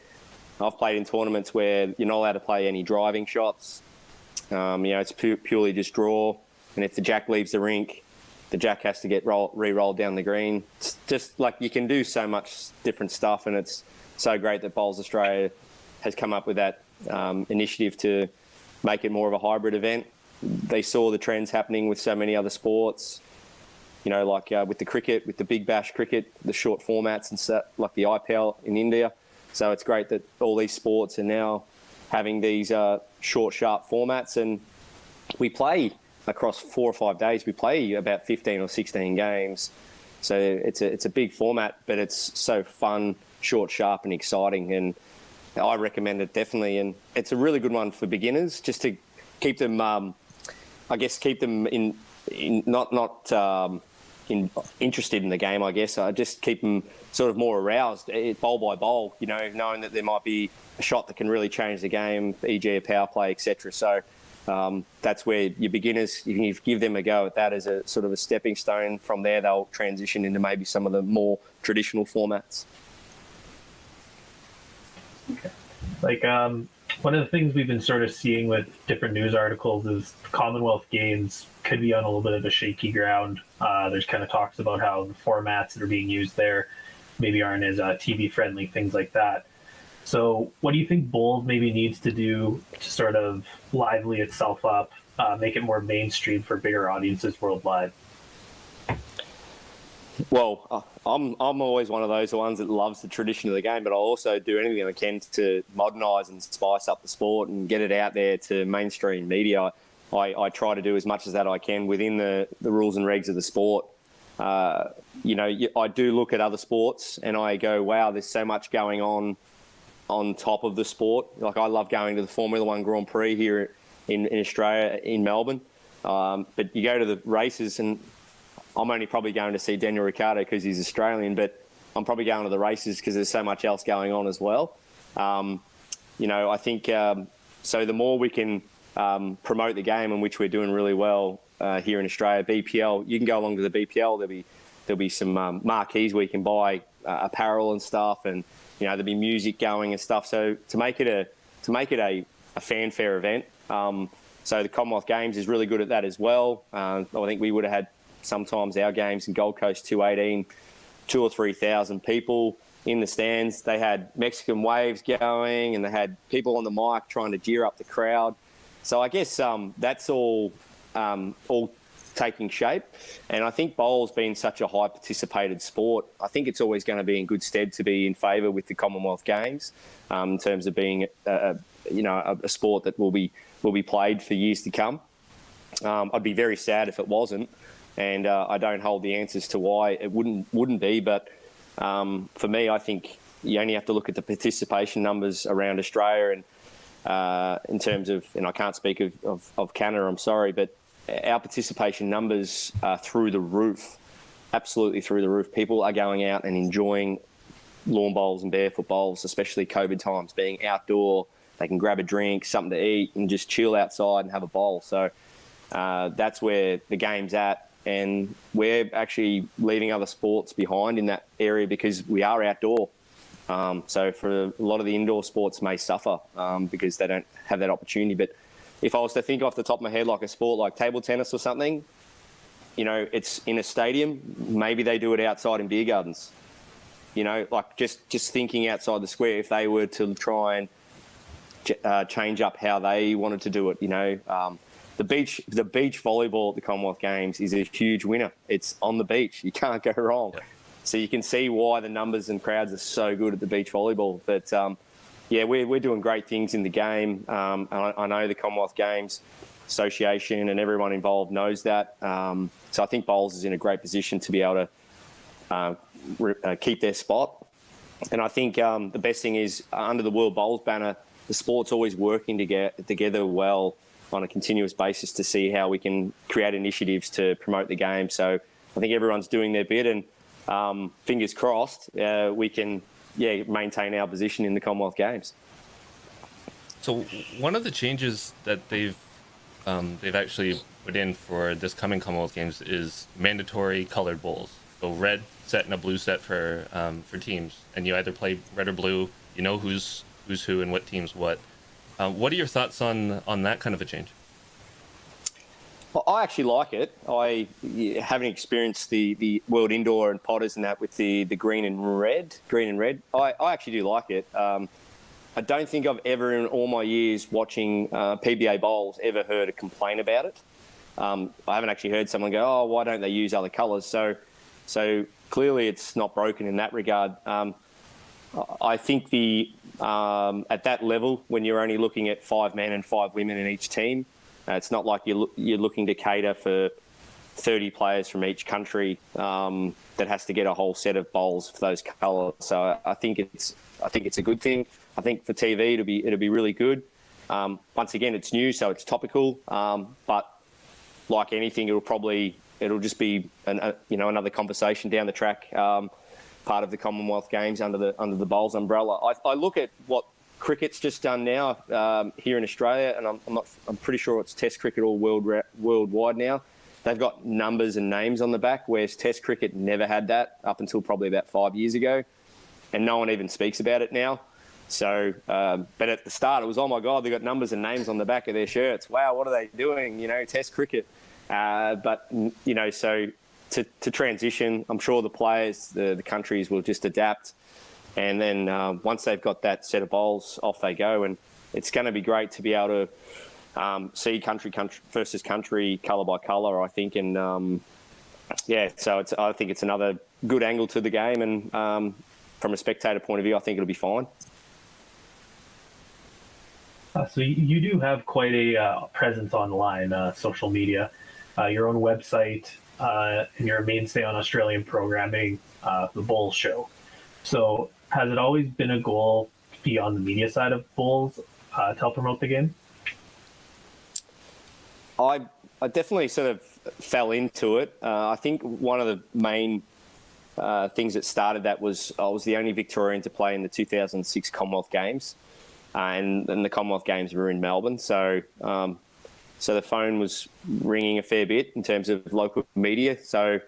I've played in tournaments where you're not allowed to play any driving shots. It's purely just draw, and if the jack leaves the rink, the jack has to get re-rolled down the green. It's just like you can do so much different stuff, and it's so great that Bowls Australia has come up with that initiative to make it more of a hybrid event. They saw the trends happening with so many other sports, with the cricket, with the Big Bash cricket, the short formats and stuff, like the IPL in India. So it's great that all these sports are now having these short, sharp formats, and we play across 4 or 5 days. We play about 15 or 16 games. So it's a big format, but it's so fun, short, sharp and exciting. And I recommend it definitely. And it's a really good one for beginners, just to keep them, interested in the game, I guess. I just keep them sort of more aroused, bowl by bowl, knowing that there might be a shot that can really change the game, e.g. a power play, etc. So that's where your beginners, you can give them a go at that as a sort of a stepping stone. From there, they'll transition into maybe some of the more traditional formats. Okay. One of the things we've been sort of seeing with different news articles is the Commonwealth Games could be on a little bit of a shaky ground. There's kind of talks about how the formats that are being used there maybe aren't as TV friendly, things like that. So what do you think Bowls maybe needs to do to sort of lively itself up, make it more mainstream for bigger audiences worldwide? Well, I'm always one of those ones that loves the tradition of the game, but I'll also do anything I can to modernise and spice up the sport and get it out there to mainstream media. I try to do as much as that I can within the rules and regs of the sport. I do look at other sports and I go, wow, there's so much going on top of the sport. Like, I love going to the Formula One Grand Prix here in Australia, in Melbourne. But you go to the races, and I'm only probably going to see Daniel Ricciardo because he's Australian, but I'm probably going to the races because there's so much else going on as well. I think so the more we can promote the game, in which we're doing really well here in Australia, BPL, you can go along to the BPL. There'll be some marquees where you can buy apparel and stuff, and there'd be music going and stuff. So to make it a fanfare event. So the Commonwealth Games is really good at that as well. I think we would have had sometimes our games in Gold Coast 218, 2,000 or 3,000 people in the stands. They had Mexican waves going, and they had people on the mic trying to gear up the crowd. So I guess that's all taking shape. And I think bowl's been such a high participated sport. I think it's always going to be in good stead to be in favour with the Commonwealth Games in terms of being a sport that will be played for years to come. I'd be very sad if it wasn't, and I don't hold the answers to why it wouldn't be. But for me, I think you only have to look at the participation numbers around Australia, and in terms of, and I can't speak of Canada, I'm sorry, but our participation numbers are through the roof, absolutely through the roof. People are going out and enjoying lawn bowls and barefoot bowls, especially COVID times, being outdoor. They can grab a drink, something to eat, and just chill outside and have a bowl. So that's where the game's at. And we're actually leaving other sports behind in that area because we are outdoor. So for a lot of the indoor sports may suffer because they don't have that opportunity. But if I was to think off the top of my head, like a sport like table tennis or something, it's in a stadium. Maybe they do it outside in beer gardens. Like just thinking outside the square, if they were to try and change up how they wanted to do it. The beach volleyball at the Commonwealth Games is a huge winner. It's on the beach. You can't go wrong. Yeah. So you can see why the numbers and crowds are so good at the beach volleyball. But we're doing great things in the game. And I know the Commonwealth Games Association and everyone involved knows that. So I think bowls is in a great position to be able to keep their spot. And I think the best thing is under the World Bowls banner, the sport's always working together well on a continuous basis to see how we can create initiatives to promote the game. So I think everyone's doing their bit, and fingers crossed we can maintain our position in the Commonwealth Games. So one of the changes that they've actually put in for this coming Commonwealth Games is mandatory colored bowls. So red set and a blue set for teams, and you either play red or blue. You know who's who and what team's what. What are your thoughts on that kind of a change? Well, I actually like it. Having experienced the World Indoor and Potters and that with the green and red, I actually do like it. I don't think I've ever in all my years watching PBA bowls ever heard a complaint about it. I haven't actually heard someone go, oh, why don't they use other colours? So clearly it's not broken in that regard. I think at that level, when you're only looking at 5 men and 5 women in each team, it's not like you're looking to cater for 30 players from each country that has to get a whole set of bowls for those colours. So I think it's a good thing. I think for TV it'll be really good. Once again, it's new, so it's topical. But like anything, it'll just be another conversation down the track. Part of the Commonwealth Games under the bowls umbrella. I look at what cricket's just done now here in Australia, and I'm pretty sure it's Test cricket all worldwide now. They've got numbers and names on the back, whereas Test cricket never had that up until probably about 5 years ago, and no one even speaks about it now. So, but at the start, it was, oh my God, they got numbers and names on the back of their shirts. Wow, what are they doing? Test cricket. So to transition, I'm sure the players, the countries will just adapt. And then once they've got that set of bowls, off they go. And it's going to be great to be able to see country versus country, colour by colour, I think. And so I think it's another good angle to the game. And from a spectator point of view, I think it'll be fine. So you do have quite a presence online, social media, your own website, and you're a mainstay on Australian programming, the Bowls Show. So has it always been a goal to be on the media side of bowls to help promote the game? I definitely sort of fell into it. I think one of the main things that started that was I was the only Victorian to play in the 2006 Commonwealth Games. And the Commonwealth Games were in Melbourne. So the phone was ringing a fair bit in terms of local media. So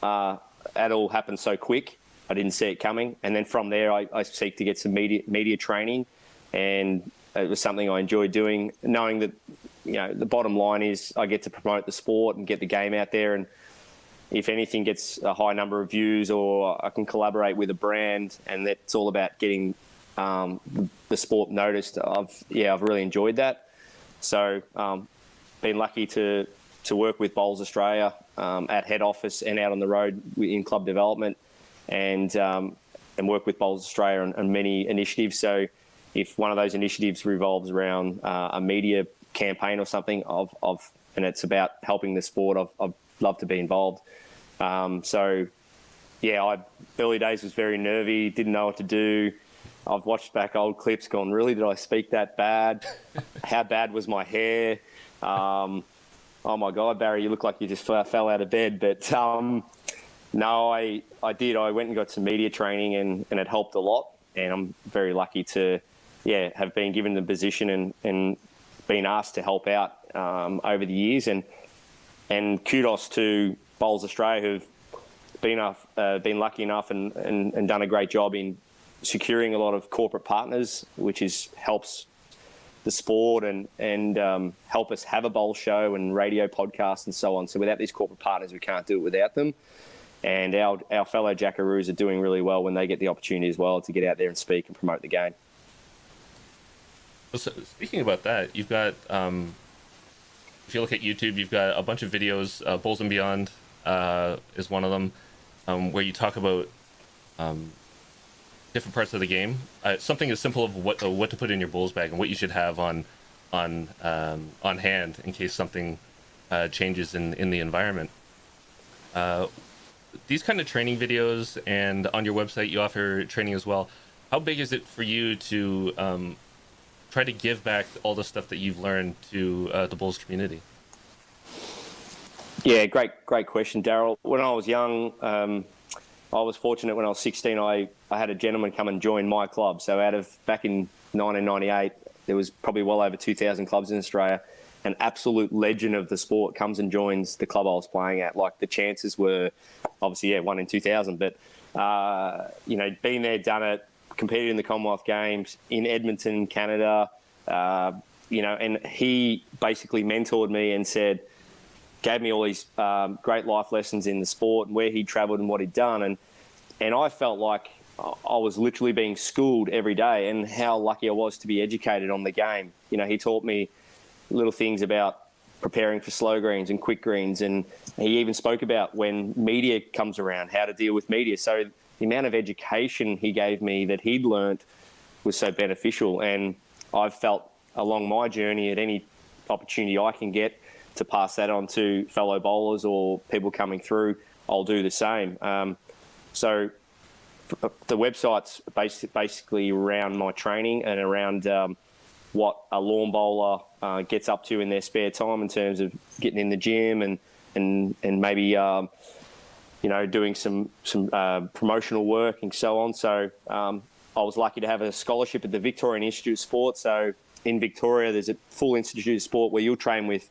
that all happened so quick. I didn't see it coming. And then from there, I seek to get some media training, and it was something I enjoyed doing, knowing that, you know, the bottom line is I get to promote the sport and get the game out there. And if anything gets a high number of views, or I can collaborate with a brand, and that's all about getting the sport noticed, I've really enjoyed that. So been lucky to work with Bowls Australia at head office and out on the road in club development, and work with Bowls Australia on many initiatives. So if one of those initiatives revolves around a media campaign or something, and it's about helping the sport, I've love to be involved. So yeah, early days was very nervy, didn't know what to do. I've watched back old clips, gone, really, did I speak that bad? How bad was my hair? Oh my God, Barry, you look like you just fell out of bed. But no, I did. I went and got some media training, and it helped a lot. And I'm very lucky to, have been given the position and been asked to help out over the years. And kudos to Bowls Australia, who've been lucky enough and done a great job in securing a lot of corporate partners, which helps the sport and help us have a bowl show and radio podcast and so on. So without these corporate partners, we can't do it without them. And our fellow Jackaroos are doing really well when they get the opportunity as well to get out there and speak and promote the game. So speaking about that, you've got, if you look at YouTube, you've got a bunch of videos. Bowls and Beyond is one of them, where you talk about different parts of the game. Something as simple of what to put in your bowls bag and what you should have on hand in case something changes in the environment. These kind of training videos, and on your website you offer training as well. How big is it for you to try to give back all the stuff that you've learned to the bowls community? Yeah, great question, Daryl. When I was young, I was fortunate. When I was 16, I had a gentleman come and join my club. So back in 1998, there was probably well over 2,000 clubs in Australia. An absolute legend of the sport comes and joins the club I was playing at. Like, the chances were obviously, 1 in 2,000. But, been there, done it, competed in the Commonwealth Games in Edmonton, Canada, and he basically mentored me and gave me all these great life lessons in the sport and where he'd travelled and what he'd done. And I felt like I was literally being schooled every day, and how lucky I was to be educated on the game. You know, he taught me little things about preparing for slow greens and quick greens, and he even spoke about when media comes around, how to deal with media. So the amount of education he gave me that he'd learnt was so beneficial, and I've felt along my journey, at any opportunity I can get to pass that on to fellow bowlers or people coming through, I'll do the same. So the website's basically around my training and around what a lawn bowler gets up to in their spare time in terms of getting in the gym and maybe doing some promotional work and so on. So I was lucky to have a scholarship at the Victorian Institute of Sport. So in Victoria, there's a full Institute of Sport where you'll train with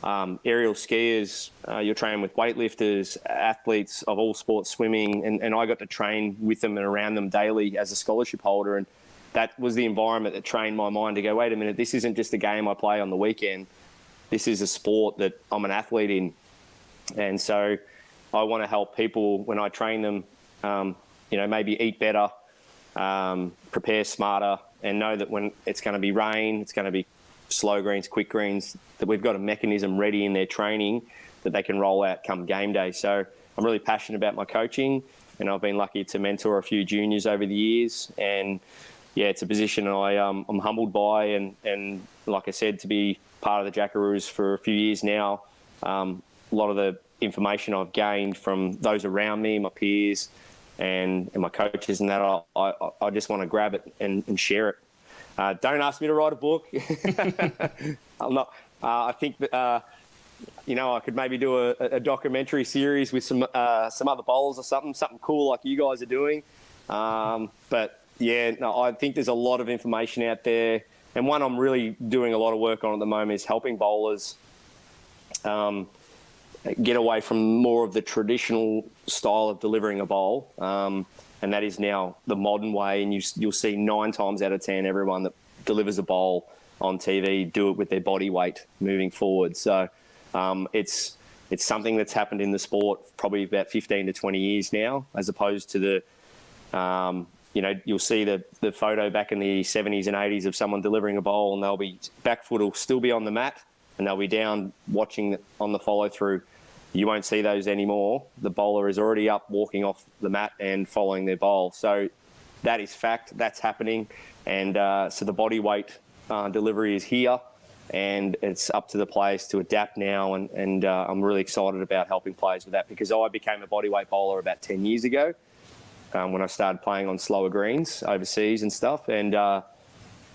aerial skiers, you'll train with weightlifters, athletes of all sports, swimming, and I got to train with them and around them daily as a scholarship holder. And that was the environment that trained my mind to go, wait a minute, this isn't just a game I play on the weekend. This is a sport that I'm an athlete in. And so I want to help people when I train them, maybe eat better, prepare smarter, and know that when it's going to be rain, it's going to be slow greens, quick greens, that we've got a mechanism ready in their training that they can roll out come game day. So I'm really passionate about my coaching, and I've been lucky to mentor a few juniors over the years. And it's a position I'm humbled by, and like I said, to be part of the Jackaroos for a few years now, a lot of the information I've gained from those around me, my peers and my coaches, and that I just want to grab it and share it. Don't ask me to write a book. I'm not. I think that I could maybe do a documentary series with some other bowlers or something cool like you guys are doing. I think there's a lot of information out there, and one I'm really doing a lot of work on at the moment is helping bowlers get away from more of the traditional style of delivering a bowl, and that is now the modern way. And you'll see 9 times out of 10 everyone that delivers a bowl on TV do it with their body weight moving forward. So it's something that's happened in the sport probably about 15 to 20 years now, as opposed to the you'll see the photo back in the 70s and 80s of someone delivering a bowl, and they'll be back foot will still be on the mat, and they'll be down watching on the follow through. You won't see those anymore. The bowler is already up, walking off the mat and following their bowl. So that is fact. That's happening. And so the body weight delivery is here, and it's up to the players to adapt now. And I'm really excited about helping players with that, because I became a body weight bowler about 10 years ago when I started playing on slower greens overseas and stuff. And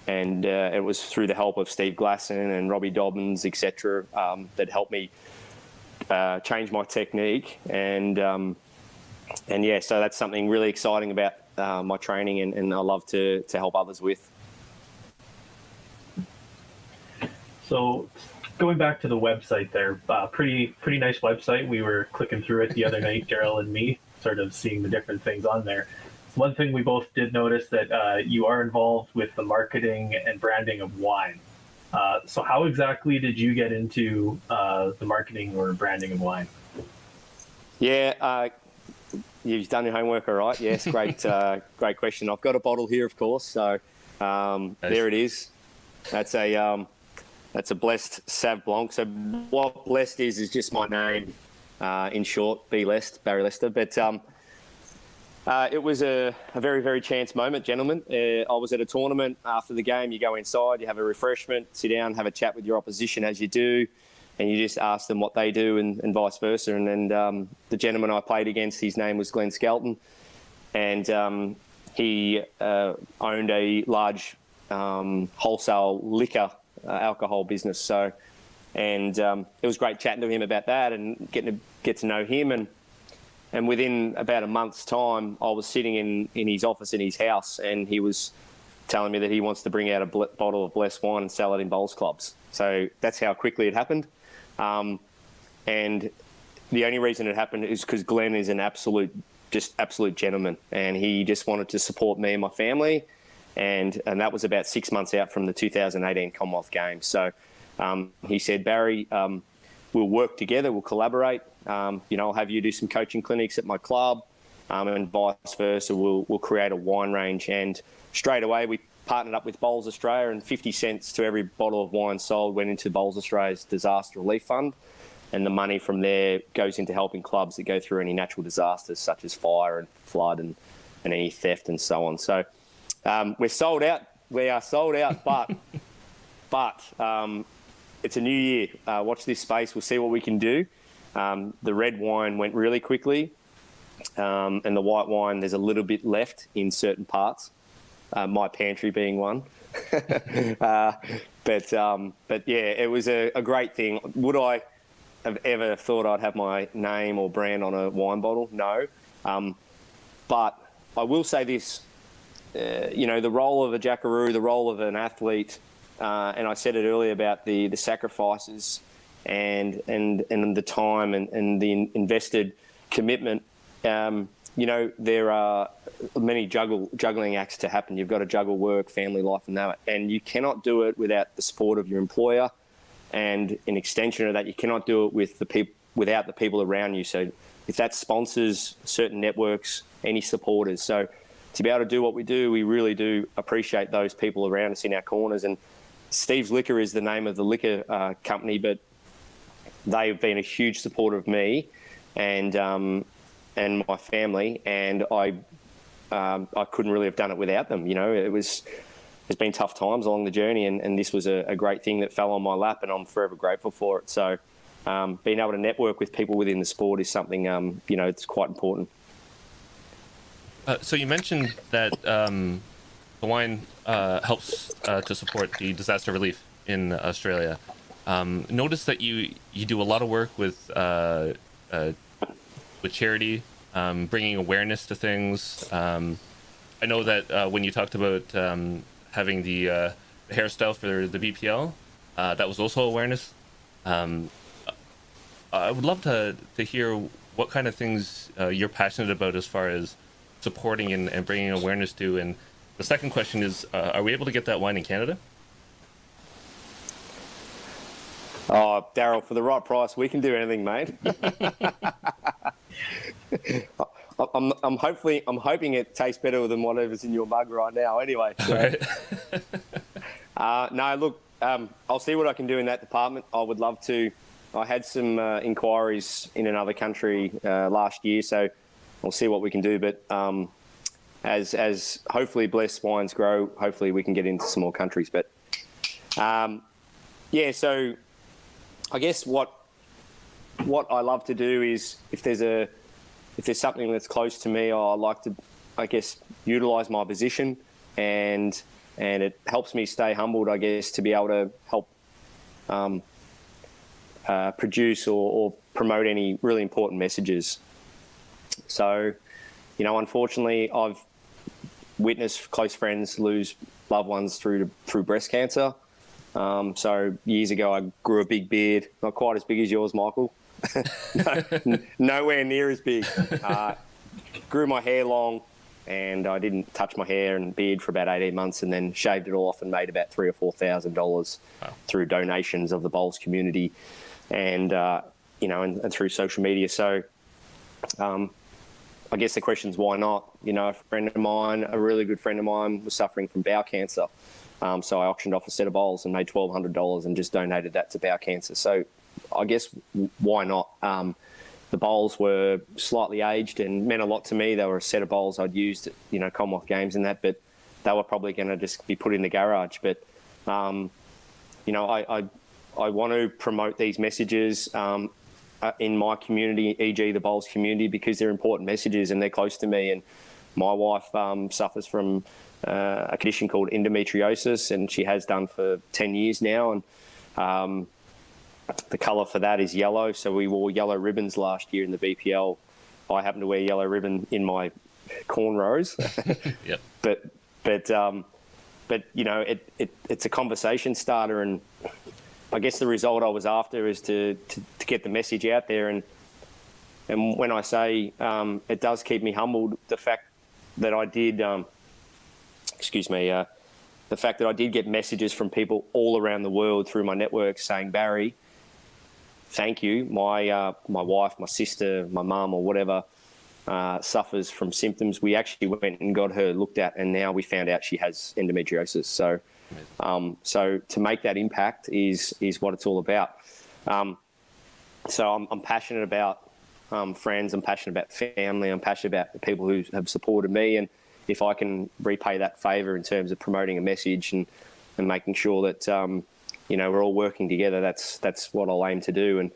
it was through the help of Steve Glasson and Robbie Dobbins, etc., that helped me change my technique. And yeah, so that's something really exciting about my training, and I love to help others with. So going back to the website there, pretty nice website. We were clicking through it the other night, Daryl and me, sort of seeing the different things on there. One thing we both did notice that you are involved with the marketing and branding of wine. So how exactly did you get into the marketing or branding of wine? Yeah, you've done your homework all right. Yes, great question. I've got a bottle here, of course. So nice. There it is. That's a blessed Sauv Blanc. So what blessed is just my name in short, Barrie Lester. But it was a very, very chance moment, gentlemen. I was at a tournament. After the game, you go inside, you have a refreshment, sit down, have a chat with your opposition as you do, and you just ask them what they do and vice versa. And the gentleman I played against, his name was Glenn Skelton, and he owned a large wholesale liquor alcohol business. So, and it was great chatting to him about that and getting to get to know him. And within about a month's time, I was sitting in his office in his house, and he was telling me that he wants to bring out a bottle of Blessed wine and sell it in bowls clubs. So that's how quickly it happened. And the only reason it happened is because Glenn is an absolute gentleman, and he just wanted to support me and my family. And that was about 6 months out from the 2018 Commonwealth Games. So he said, Barry, we'll work together, we'll collaborate. I'll have you do some coaching clinics at my club, and vice versa. We'll create a wine range. And straight away, we partnered up with Bowls Australia, and 50 cents to every bottle of wine sold went into Bowls Australia's disaster relief fund. And the money from there goes into helping clubs that go through any natural disasters such as fire and flood and any theft and so on. So we're sold out. We are sold out, but it's a new year. Watch this space. We'll see what we can do. The red wine went really quickly, and the white wine, there's a little bit left in certain parts, my pantry being one. But yeah, it was a great thing. Would I have ever thought I'd have my name or brand on a wine bottle? No. But I will say this, the role of a Jackaroo, the role of an athlete, and I said it earlier about the sacrifices and the time and the invested commitment. There are many juggling acts to happen. You've got to juggle work, family life, and that, and you cannot do it without the support of your employer. And an extension of that, you cannot do it without the people around you. So if that's sponsors, certain networks, any supporters. So to be able to do what we do, we really do appreciate those people around us in our corners. And Steve's Liquor is the name of the liquor company, but they've been a huge supporter of me and my family, and I couldn't really have done it without them. There's been tough times along the journey, and this was a great thing that fell on my lap, and I'm forever grateful for it. So being able to network with people within the sport is something, it's quite important. So you mentioned that the wine helps to support the disaster relief in Australia. Notice that you do a lot of work with charity, bringing awareness to things. I know that when you talked about having the hairstyle for the BPL, that was also awareness. I would love to hear what kind of things you're passionate about as far as supporting and bringing awareness to. And the second question is, are we able to get that wine in Canada? Oh, Daryl, for the right price, we can do anything, mate. I'm hoping it tastes better than whatever's in your mug right now. Anyway, so. Right. No, look, I'll see what I can do in that department. I would love to. I had some inquiries in another country last year, so I'll see what we can do. But as hopefully blessed wines grow, hopefully we can get into some more countries. But yeah, so I guess what I love to do is if there's something that's close to me, I like to, I guess, utilise my position, and it helps me stay humbled, I guess, to be able to help produce or promote any really important messages. So, unfortunately, I've witnessed close friends lose loved ones through breast cancer. So years ago, I grew a big beard, not quite as big as yours, Michael. Nowhere near as big. Grew my hair long, and I didn't touch my hair and beard for about 18 months, and then shaved it all off and made about $3,000 or $4,000 through donations of the bowls community, and and through social media. So, I guess the question is why not? A friend of mine, a really good friend of mine, was suffering from bowel cancer. So I auctioned off a set of bowls and made $1,200 and just donated that to bowel cancer. So I guess why not? The bowls were slightly aged and meant a lot to me. They were a set of bowls I'd used at Commonwealth Games and that, but they were probably going to just be put in the garage. But I want to promote these messages in my community, e.g. the bowls community, because they're important messages and they're close to me. And my wife suffers from a condition called endometriosis, and she has done for 10 years now. And the colour for that is yellow. So we wore yellow ribbons last year in the BPL. I happen to wear yellow ribbon in my cornrows. Yep. But it's a conversation starter, and I guess the result I was after is to get the message out there. And when I say it does keep me humbled, the fact that I did, the fact that I did get messages from people all around the world through my network saying, Barrie, thank you. My wife, my sister, my mum or whatever suffers from symptoms. We actually went and got her looked at, and now we found out she has endometriosis. So so to make that impact is what it's all about. So I'm passionate about friends. I'm passionate about family. I'm passionate about the people who have supported me. And if I can repay that favour in terms of promoting a message and making sure that, we're all working together, that's what I'll aim to do. And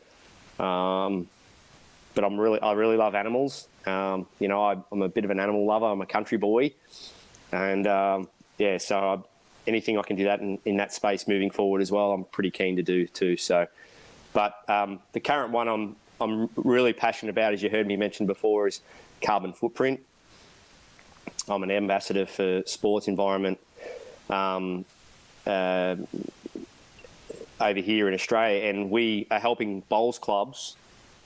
but I really love animals. I'm a bit of an animal lover. I'm a country boy. And, so anything I can do that in that space moving forward as well, I'm pretty keen to do too. So, but the current one I'm really passionate about, as you heard me mention before, is carbon footprint. I'm an ambassador for sports environment over here in Australia, and we are helping bowls clubs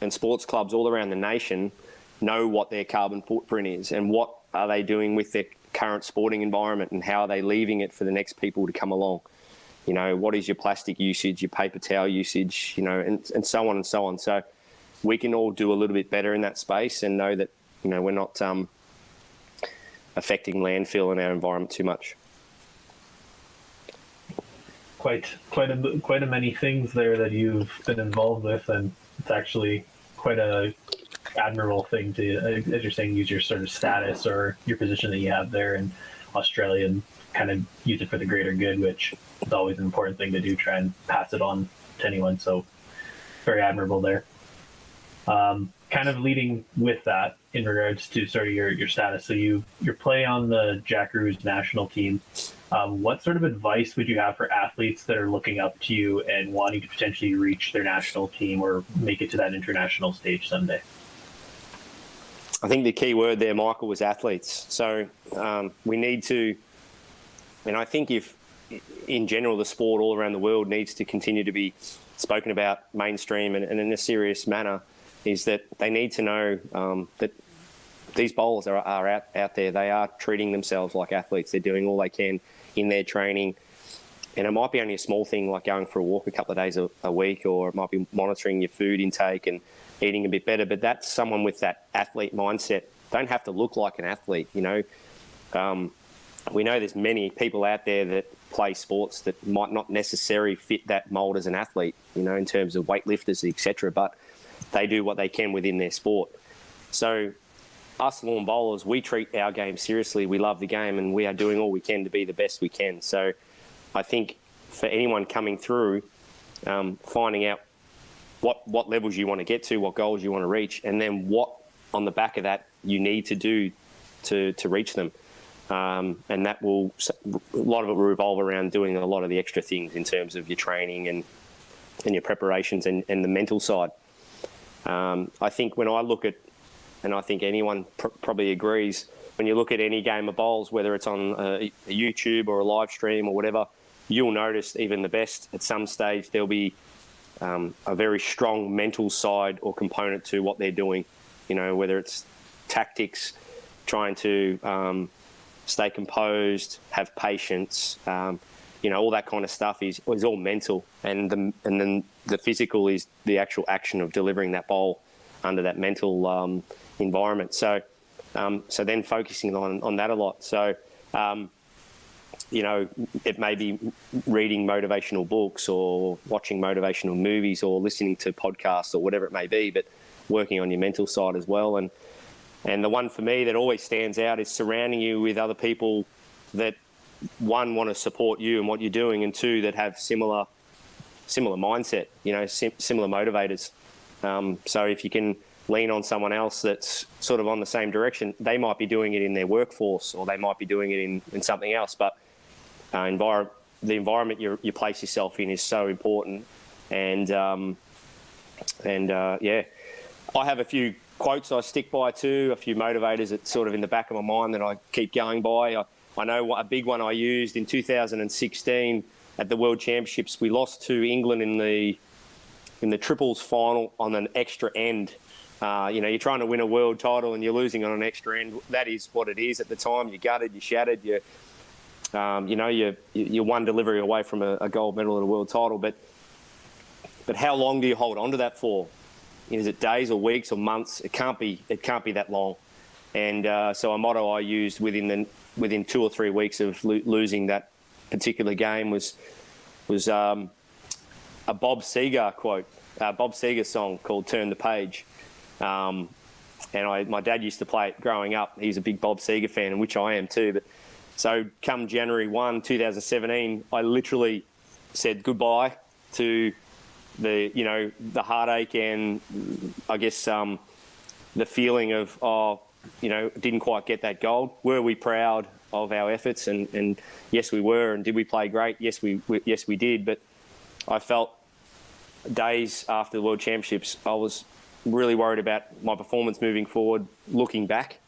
and sports clubs all around the nation know what their carbon footprint is and what are they doing with their current sporting environment and how are they leaving it for the next people to come along. What is your plastic usage, your paper towel usage, and so on and so on. So we can all do a little bit better in that space and know that, we're not affecting landfill and our environment too much. Quite a many things there that you've been involved with, and it's actually quite a admirable thing to, as you're saying, use your sort of status or your position that you have there in Australia and kind of use it for the greater good, which is always an important thing to do, try and pass it on to anyone. So very admirable there. Kind of leading with that in regards to sort of your status. So your play on the Jackaroos national team, what sort of advice would you have for athletes that are looking up to you and wanting to potentially reach their national team or make it to that international stage someday? I think the key word there, Michael, was athletes. So we need to, and I think if in general the sport all around the world needs to continue to be spoken about mainstream and in a serious manner, is that they need to know that these bowlers are out there. They are treating themselves like athletes. They're doing all they can in their training. And it might be only a small thing like going for a walk a couple of days a week, or it might be monitoring your food intake and eating a bit better. But that's someone with that athlete mindset. Don't have to look like an athlete, you know. We know there's many people out there that play sports that might not necessarily fit that mould as an athlete, you know, in terms of weightlifters, etc. But they do what they can within their sport. So us lawn bowlers, we treat our game seriously. We love the game, and we are doing all we can to be the best we can. So I think for anyone coming through, finding out what levels you want to get to, what goals you want to reach, and then what on the back of that you need to do to reach them. And that will, a lot of it will revolve around doing a lot of the extra things in terms of your training and your preparations and the mental side. I think when I look at, and I think anyone probably agrees, when you look at any game of bowls, whether it's on a YouTube or a live stream or whatever, you'll notice even the best, at some stage there'll be a very strong mental side or component to what they're doing. You know, whether it's tactics, trying to stay composed, have patience, you know, all that kind of stuff is all mental, and then the physical is the actual action of delivering that bowl under that mental environment. So then focusing on that a lot. So you know, it may be reading motivational books or watching motivational movies or listening to podcasts or whatever it may be, but working on your mental side as well. And the one for me that always stands out is surrounding you with other people that, one, want to support you and what you're doing, and two, that have similar mindset, you know, similar motivators. So if you can lean on someone else that's sort of on the same direction, they might be doing it in their workforce, or they might be doing it in something else. But the environment you place yourself in is so important. And yeah, I have a few quotes I stick by too, a few motivators that's sort of in the back of my mind that I keep going by. I know a big one I used in 2016 at the World Championships. We lost to England in the triples final on an extra end. You know, you're trying to win a world title and you're losing on an extra end. That is what it is at the time. You're gutted, you're shattered, you know, you're one delivery away from a gold medal at a world title. But how long do you hold on to that for? Is it days or weeks or months? It can't be that long. And so a motto I used within 2 or 3 weeks of losing that particular game was a Bob Seger quote, Bob Seger song called "Turn the Page." And my dad used to play it growing up. He's a big Bob Seger fan, and which I am too. But so come January 1, 2017, I literally said goodbye to the heartache and I guess the feeling of, didn't quite get that gold. Were we proud of our efforts? And yes, we were. And did we play great? Yes, we did. But I felt days after the World Championships, I was really worried about my performance moving forward, looking back.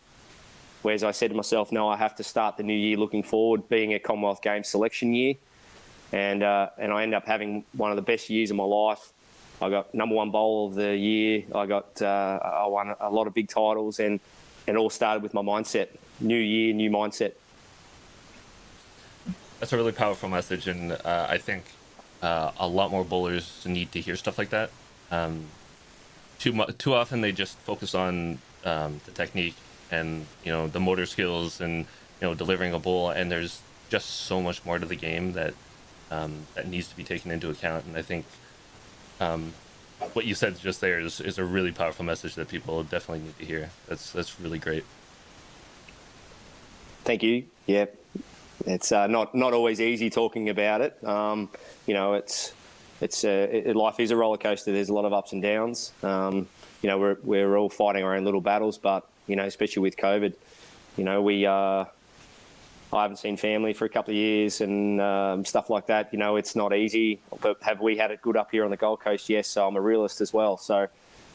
Whereas I said to myself, no, I have to start the new year looking forward, being a Commonwealth Games selection year. And I ended up having one of the best years of my life. I got #1 bowl of the year. I won a lot of big titles, and it all started with my mindset. New year, new mindset. That's a really powerful message, and I think a lot more bowlers need to hear stuff like that. Too often they just focus on the technique and the motor skills and delivering a bowl, and there's just so much more to the game that needs to be taken into account. And I think what you said just there is a really powerful message that people definitely need to hear. That's really great. Thank you. Yeah, it's not always easy talking about it. Life is a roller coaster. There's a lot of ups and downs. We're all fighting our own little battles, but especially with COVID, I haven't seen family for a couple of years and stuff like that. It's not easy. But have we had it good up here on the Gold Coast? Yes. So I'm a realist as well. So,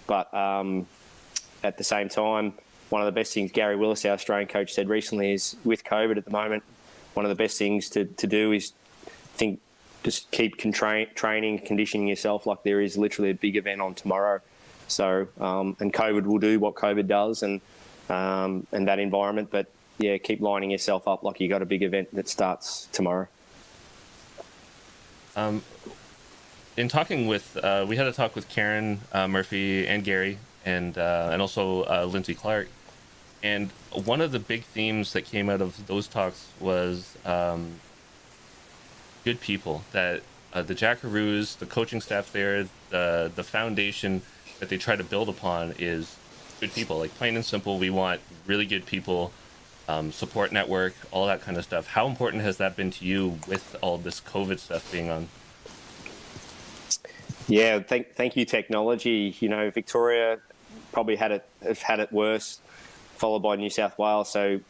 but at the same time, one of the best things Gary Willis, our Australian coach, said recently is with COVID at the moment, one of the best things to do is think just keep training, conditioning yourself like there is literally a big event on tomorrow. So, and COVID will do what COVID does, and that environment. But yeah, keep lining yourself up like you got a big event that starts tomorrow. In talking with, we had a talk with Karen Murphy and Gary, and also Lindsay Clark. And one of the big themes that came out of those talks was good people. That the Jackaroos, the coaching staff there, the foundation that they try to build upon is good people. Like, plain and simple, we want really good people, support network, all that kind of stuff. How important has that been to you with all this COVID stuff being on? Yeah, thank you, technology. You know, Victoria probably had it worse, followed by New South Wales. So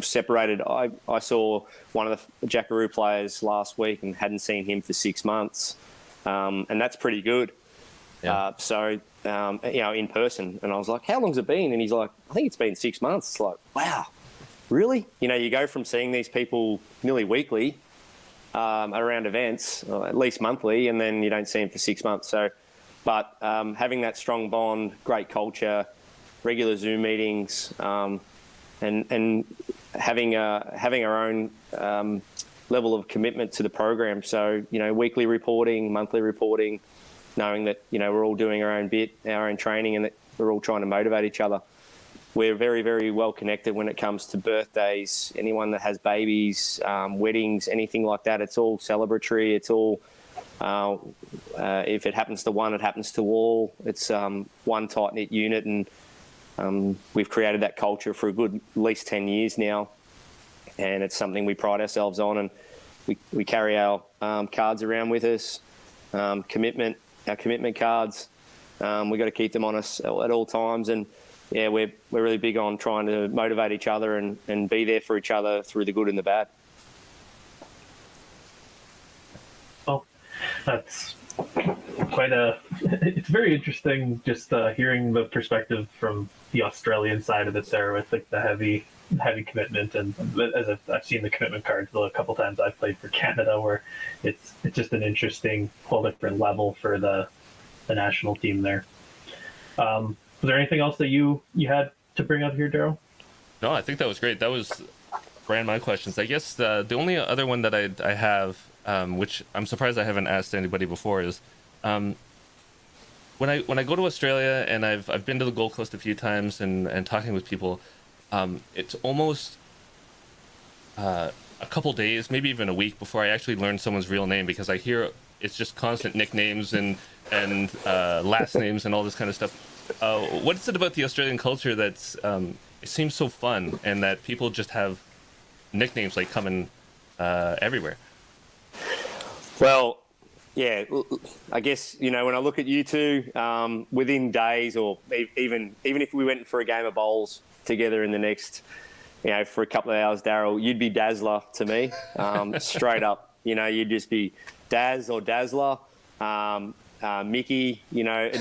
separated. I saw one of the Jackaroo players last week and hadn't seen him for 6 months, and that's pretty good. Yeah. You know, in person, and I was like, "How long's it been?" And he's like, "I think it's been 6 months." It's like, wow, really? You know, you go from seeing these people nearly weekly around events, or at least monthly, and then you don't see them for 6 months. So, but having that strong bond, great culture, regular Zoom meetings, and having our own level of commitment to the program. So, you know, weekly reporting, monthly reporting, knowing that, you know, we're all doing our own bit, our own training, and that we're all trying to motivate each other. We're very, very well connected when it comes to birthdays, anyone that has babies, weddings, anything like that. It's all celebratory. It's all, if it happens to one, it happens to all. It's one tight-knit unit, and we've created that culture for a good at least 10 years now, and it's something we pride ourselves on, and we carry our cards around with us, our commitment cards. We've got to keep them on us at all times, and yeah, we're really big on trying to motivate each other and be there for each other through the good and the bad. Well, that's it's very interesting just hearing the perspective from the Australian side of it there, with like the heavy commitment, and as I've seen the commitment cards a couple times I've played for Canada, where it's just an interesting whole different level for the national team there. Was there anything else that you had to bring up here, Daryl? No, I think that was great. That was ran my questions. I guess the only other one that I have, which I'm surprised I haven't asked anybody before, is when I go to Australia, and I've been to the Gold Coast a few times, and talking with people, it's almost a couple days, maybe even a week, before I actually learn someone's real name, because I hear it's just constant nicknames and last names and all this kind of stuff. What is it about the Australian culture that's it seems so fun, and that people just have nicknames like coming everywhere? Well, yeah, I guess, you know, when I look at you two, within days, or even if we went for a game of bowls together in the next, you know, for a couple of hours, Daryl, you'd be Dazzler to me, straight up. You know, you'd just be Daz or Dazzler. Mickey, you know,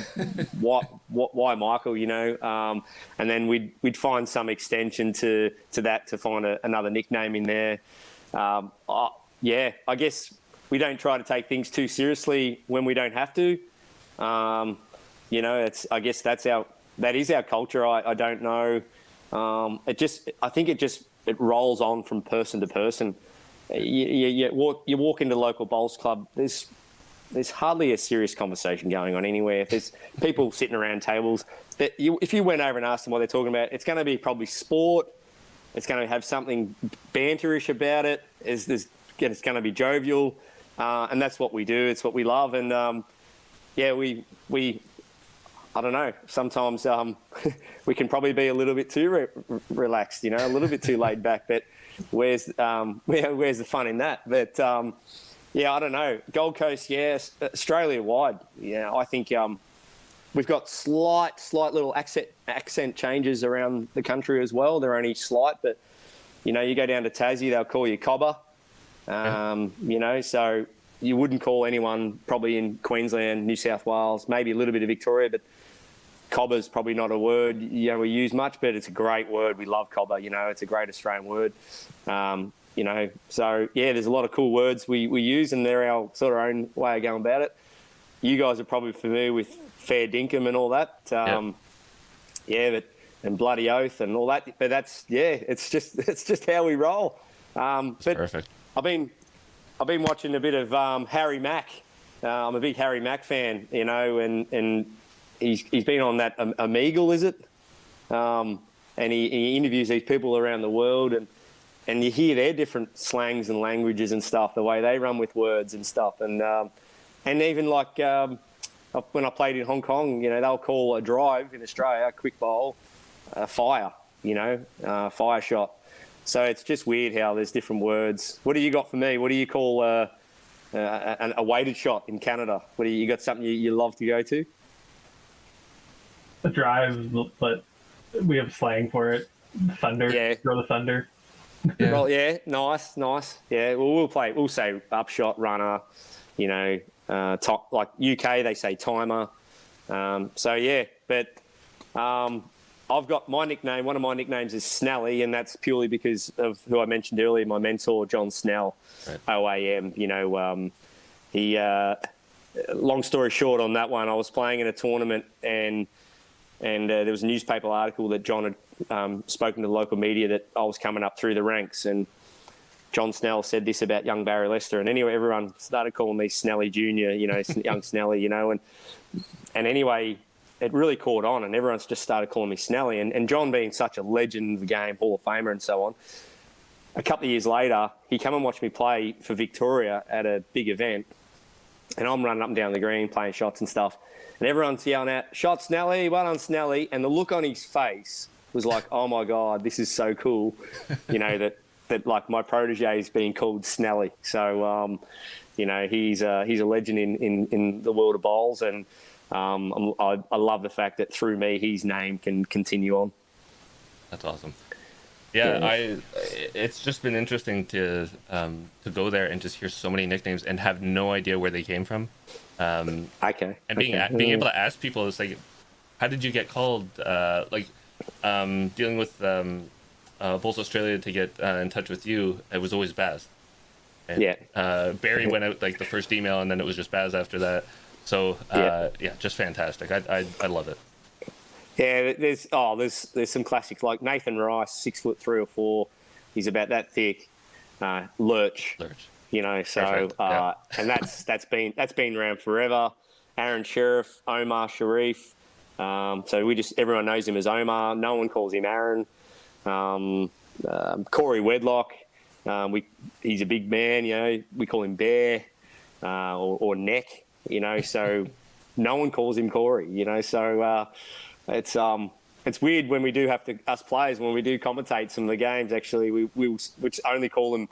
why Michael, you know, and then we'd find some extension to that to find another nickname in there. Yeah, I guess we don't try to take things too seriously when we don't have to. You know, I guess that is our culture. I don't know. I think it rolls on from person to person. You walk into the local bowls club, there's hardly a serious conversation going on anywhere. If there's people sitting around tables, if you went over and asked them what they're talking about, it's going to be probably sport. It's going to have something banterish about it. It's going to be jovial, and that's what we do. It's what we love, and yeah, we I don't know. Sometimes we can probably be a little bit too relaxed, you know, a little bit too laid back. But where's the fun in that? But yeah, I don't know. Gold Coast, yes. Australia wide, yeah. I think we've got slight little accent changes around the country as well. They're only slight, but you know, you go down to Tassie, they'll call you cobber. You know, so you wouldn't call anyone probably in Queensland, New South Wales, maybe a little bit of Victoria, but cobber's probably not a word, you know, we use much, but it's a great word. We love cobber, you know, it's a great Australian word. So yeah, there's a lot of cool words we use, and they're our sort of own way of going about it. You guys are probably familiar with fair dinkum and all that. And bloody oath and all that. But it's just how we roll. But Perfect. I've been watching a bit of Harry Mack. I'm a big Harry Mack fan, and he's been on that Omegle, is it? And he interviews these people around the world, and you hear their different slangs and languages and stuff, the way they run with words and stuff, and even like when I played in Hong Kong, they'll call a drive in Australia a quick bowl, a fire, fire shot. So it's just weird how there's different words. What do you got for me? What do you call a weighted shot in Canada? What do you got? Something you love to go to? A drive, but we have slang for it. Thunder. Yeah. Throw the thunder. Yeah. Well, yeah, nice. Yeah, we'll say upshot, runner, top, like UK, they say timer. So, yeah, but I've got my nickname. One of my nicknames is Snelly, and that's purely because of who I mentioned earlier, my mentor, John Snell, right. OAM. He, long story short on that one, I was playing in a tournament and there was a newspaper article that John had spoken to the local media that I was coming up through the ranks, and John Snell said this about young Barrie Lester, and anyway, everyone started calling me Snelly Junior, young Snelly, and anyway, it really caught on, and everyone's just started calling me Snelly, and John being such a legend of the game, Hall of Famer and so on. A couple of years later, he came and watched me play for Victoria at a big event, and I'm running up and down the green playing shots and stuff. And everyone's yelling out, "Shot Snelly, well done Snelly." And the look on his face was like, "Oh my God, this is so cool." that like my protege is being called Snelly. So, he's a legend in the world of bowls. And I love the fact that through me, his name can continue on. That's awesome. Yeah, it's just been interesting to go there and just hear so many nicknames and have no idea where they came from. Okay. And being able to ask people, it's like, how did you get called? Dealing with Bowls Australia to get in touch with you, it was always Baz. And, Barry went out like the first email, and then it was just Baz after that. So just fantastic. I love it. Yeah, there's some classics like Nathan Rice, 6'3" or 4". He's about that thick. Lurch. And that's been around forever. Aaron Sheriff, Omar Sharif. So everyone knows him as Omar. No one calls him Aaron. Corey Wedlock. He's a big man. We call him Bear or Neck. So no one calls him Corey. So it's weird when we do have to, us players, when we do commentate some of the games. Actually, we only call them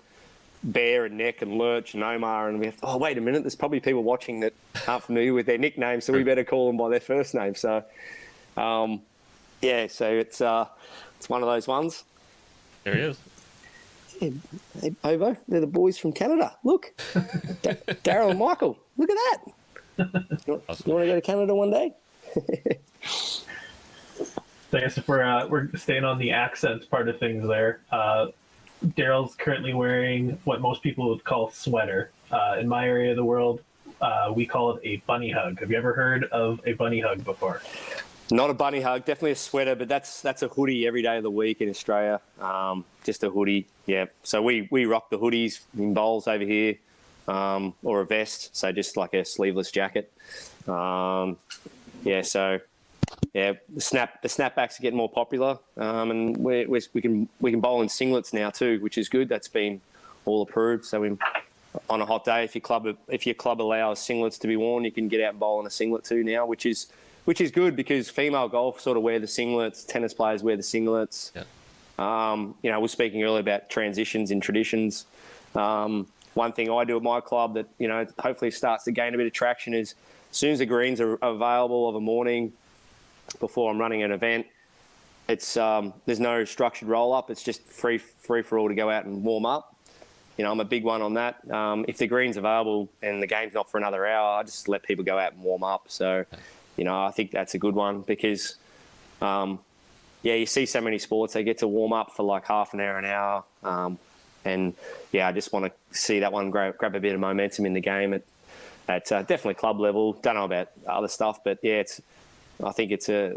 Bear and Neck and Lurch and Omar, and we have to, wait a minute, there's probably people watching that aren't familiar with their nicknames, so we better call them by their first name. So, so it's one of those ones. There he is. Yeah, hey, Ovo, they're the boys from Canada. Look, Daryl and Michael. Look at that. Awesome. You want to go to Canada one day? So I guess if we're staying on the accent part of things there, Daryl's currently wearing what most people would call sweater. In my area of the world, we call it a bunny hug. Have you ever heard of a bunny hug before? Not a bunny hug, definitely a sweater, but that's a hoodie every day of the week in Australia. Just a hoodie, yeah. So we rock the hoodies in bowls over here, or a vest, so just like a sleeveless jacket. The snapbacks are getting more popular, and we can bowl in singlets now too, which is good. That's been all approved. So on a hot day, if your club allows singlets to be worn, you can get out and bowl in a singlet too now, which is good because female golf sort of wear the singlets, tennis players wear the singlets. Yeah. We were speaking earlier about transitions in traditions. One thing I do at my club that hopefully starts to gain a bit of traction is as soon as the greens are available of a morning, before I'm running an event, it's there's no structured roll up. It's just free for all to go out and warm up. I'm a big one on that. If the green's available and the game's not for another hour, I just let people go out and warm up. So, I think that's a good one because, you see so many sports, they get to warm up for like half an hour, And yeah, I just want to see that one grab a bit of momentum in the game at definitely club level. Don't know about other stuff, but yeah, I think it's a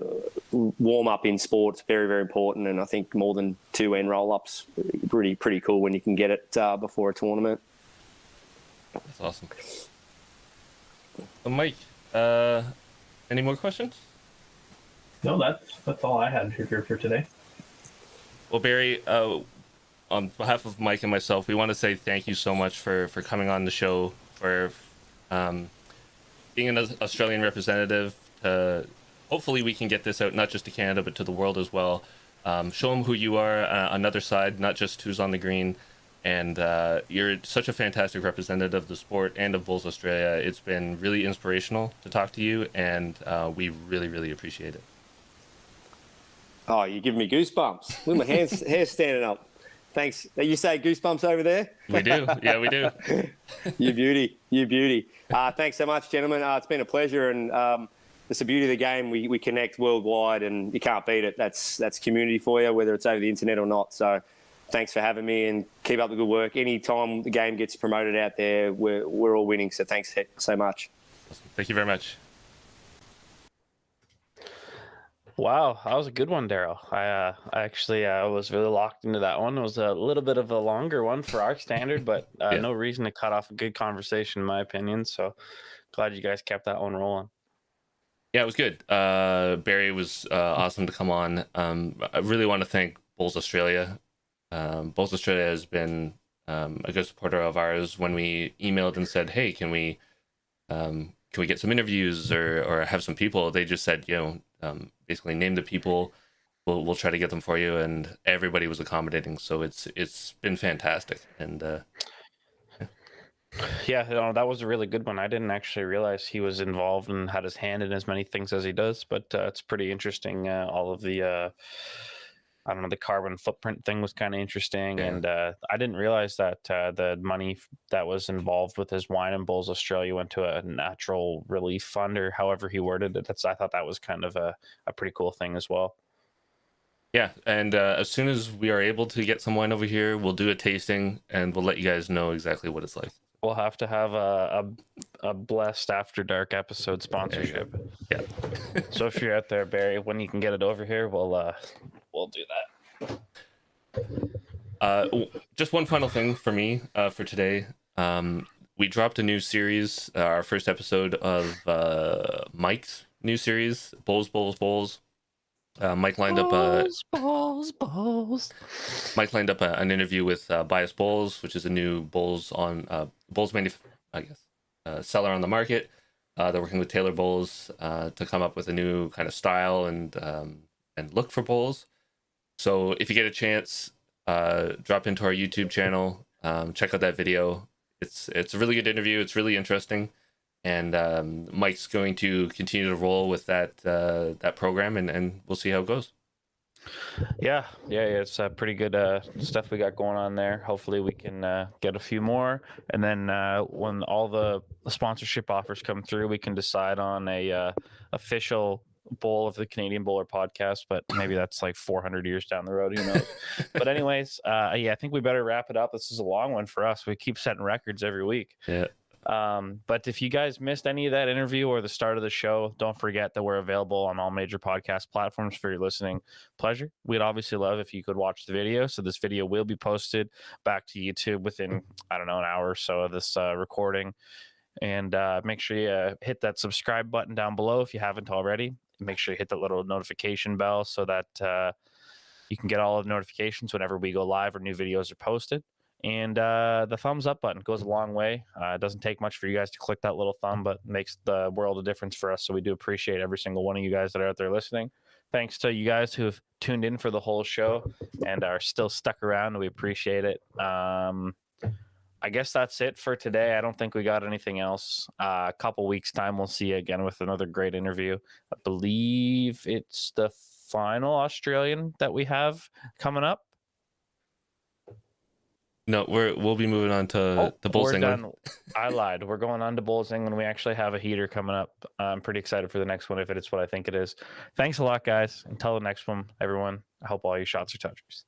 warm up in sport. It's very, very important, and I think more than 2 end roll ups, pretty cool when you can get it before a tournament. That's awesome. Mike, any more questions? No, that's all I had here for today. Well, Barrie, on behalf of Mike and myself, we want to say thank you so much for coming on the show, for being an Australian representative. Hopefully we can get this out not just to Canada but to the world as well. Show them who you are, another side, not just who's on the green. And you're such a fantastic representative of the sport and of Bulls Australia. It's been really inspirational to talk to you, and we really, really appreciate it. Oh, you're giving me goosebumps. Look, my hair's standing up. Thanks. You say goosebumps over there? We do. Yeah, we do. You beauty. Thanks so much, gentlemen. It's been a pleasure, and it's the beauty of the game. We connect worldwide, and you can't beat it. That's community for you, whether it's over the internet or not. So thanks for having me, and keep up the good work. Anytime the game gets promoted out there, we're all winning. So thanks so much. Thank you very much. Wow, that was a good one, Daryl. I actually was really locked into that one. It was a little bit of a longer one for our standard, but no reason to cut off a good conversation, in my opinion. So glad you guys kept that one rolling. Yeah, it was good. Barrie was awesome to come on. I really want to thank Bulls Australia. Bulls Australia has been a good supporter of ours. When we emailed and said, "Hey, can we get some interviews or have some people?" They just said, basically name the people. We'll try to get them for you, and everybody was accommodating. So it's been fantastic. And yeah, that was a really good one. I didn't actually realize he was involved and had his hand in as many things as he does, but it's pretty interesting. All of the I don't know, the carbon footprint thing was kind of interesting. Yeah. And I didn't realize that the money that was involved with his wine and Bulls Australia went to a natural relief fund, or however he worded it. I thought that was kind of a pretty cool thing as well. Yeah, and as soon as we are able to get some wine over here, we'll do a tasting, and we'll let you guys know exactly what it's like. We'll have to have a Blessed After Dark episode sponsorship. Yeah. So if you're out there, Barrie, when you can get it over here, we'll do that. Just one final thing for me for today. We dropped a new series, our first episode of Mike's new series, Bulls. Mike lined up Mike lined up an interview with Bias Bulls, which is a new Bulls seller on the market. They're working with Taylor Bulls to come up with a new kind of style and look for Bulls. So if you get a chance, drop into our YouTube channel, check out that video. It's a really good interview. It's really interesting. And Mike's going to continue to roll with that program, and we'll see how it goes. Yeah, it's pretty good stuff we got going on there. Hopefully we can get a few more, and then when all the sponsorship offers come through, we can decide on a official bowl of the Canadian Bowler podcast, but maybe that's like 400 years down the road, who knows. But anyways, I think we better wrap it up. This is a long one for us. We keep setting records every week. Yeah. But if you guys missed any of that interview or the start of the show, don't forget that we're available on all major podcast platforms for your listening pleasure. We'd obviously love if you could watch the video. So this video will be posted back to YouTube within, an hour or so of this recording. And make sure you hit that subscribe button down below if you haven't already. Make sure you hit that little notification bell so that you can get all of the notifications whenever we go live or new videos are posted. And the thumbs up button goes a long way. It doesn't take much for you guys to click that little thumb, but makes the world of difference for us. So we do appreciate every single one of you guys that are out there listening. Thanks to you guys who have tuned in for the whole show and are still stuck around. We appreciate it. I guess that's it for today. I don't think we got anything else. A couple weeks time, we'll see you again with another great interview. I believe it's the final Australian that we have coming up. No, we'll be moving on to the Bulls England. I lied. We're going on to Bulls England. We actually have a heater coming up. I'm pretty excited for the next one if it's what I think it is. Thanks a lot, guys. Until the next one, everyone, I hope all your shots are touchers.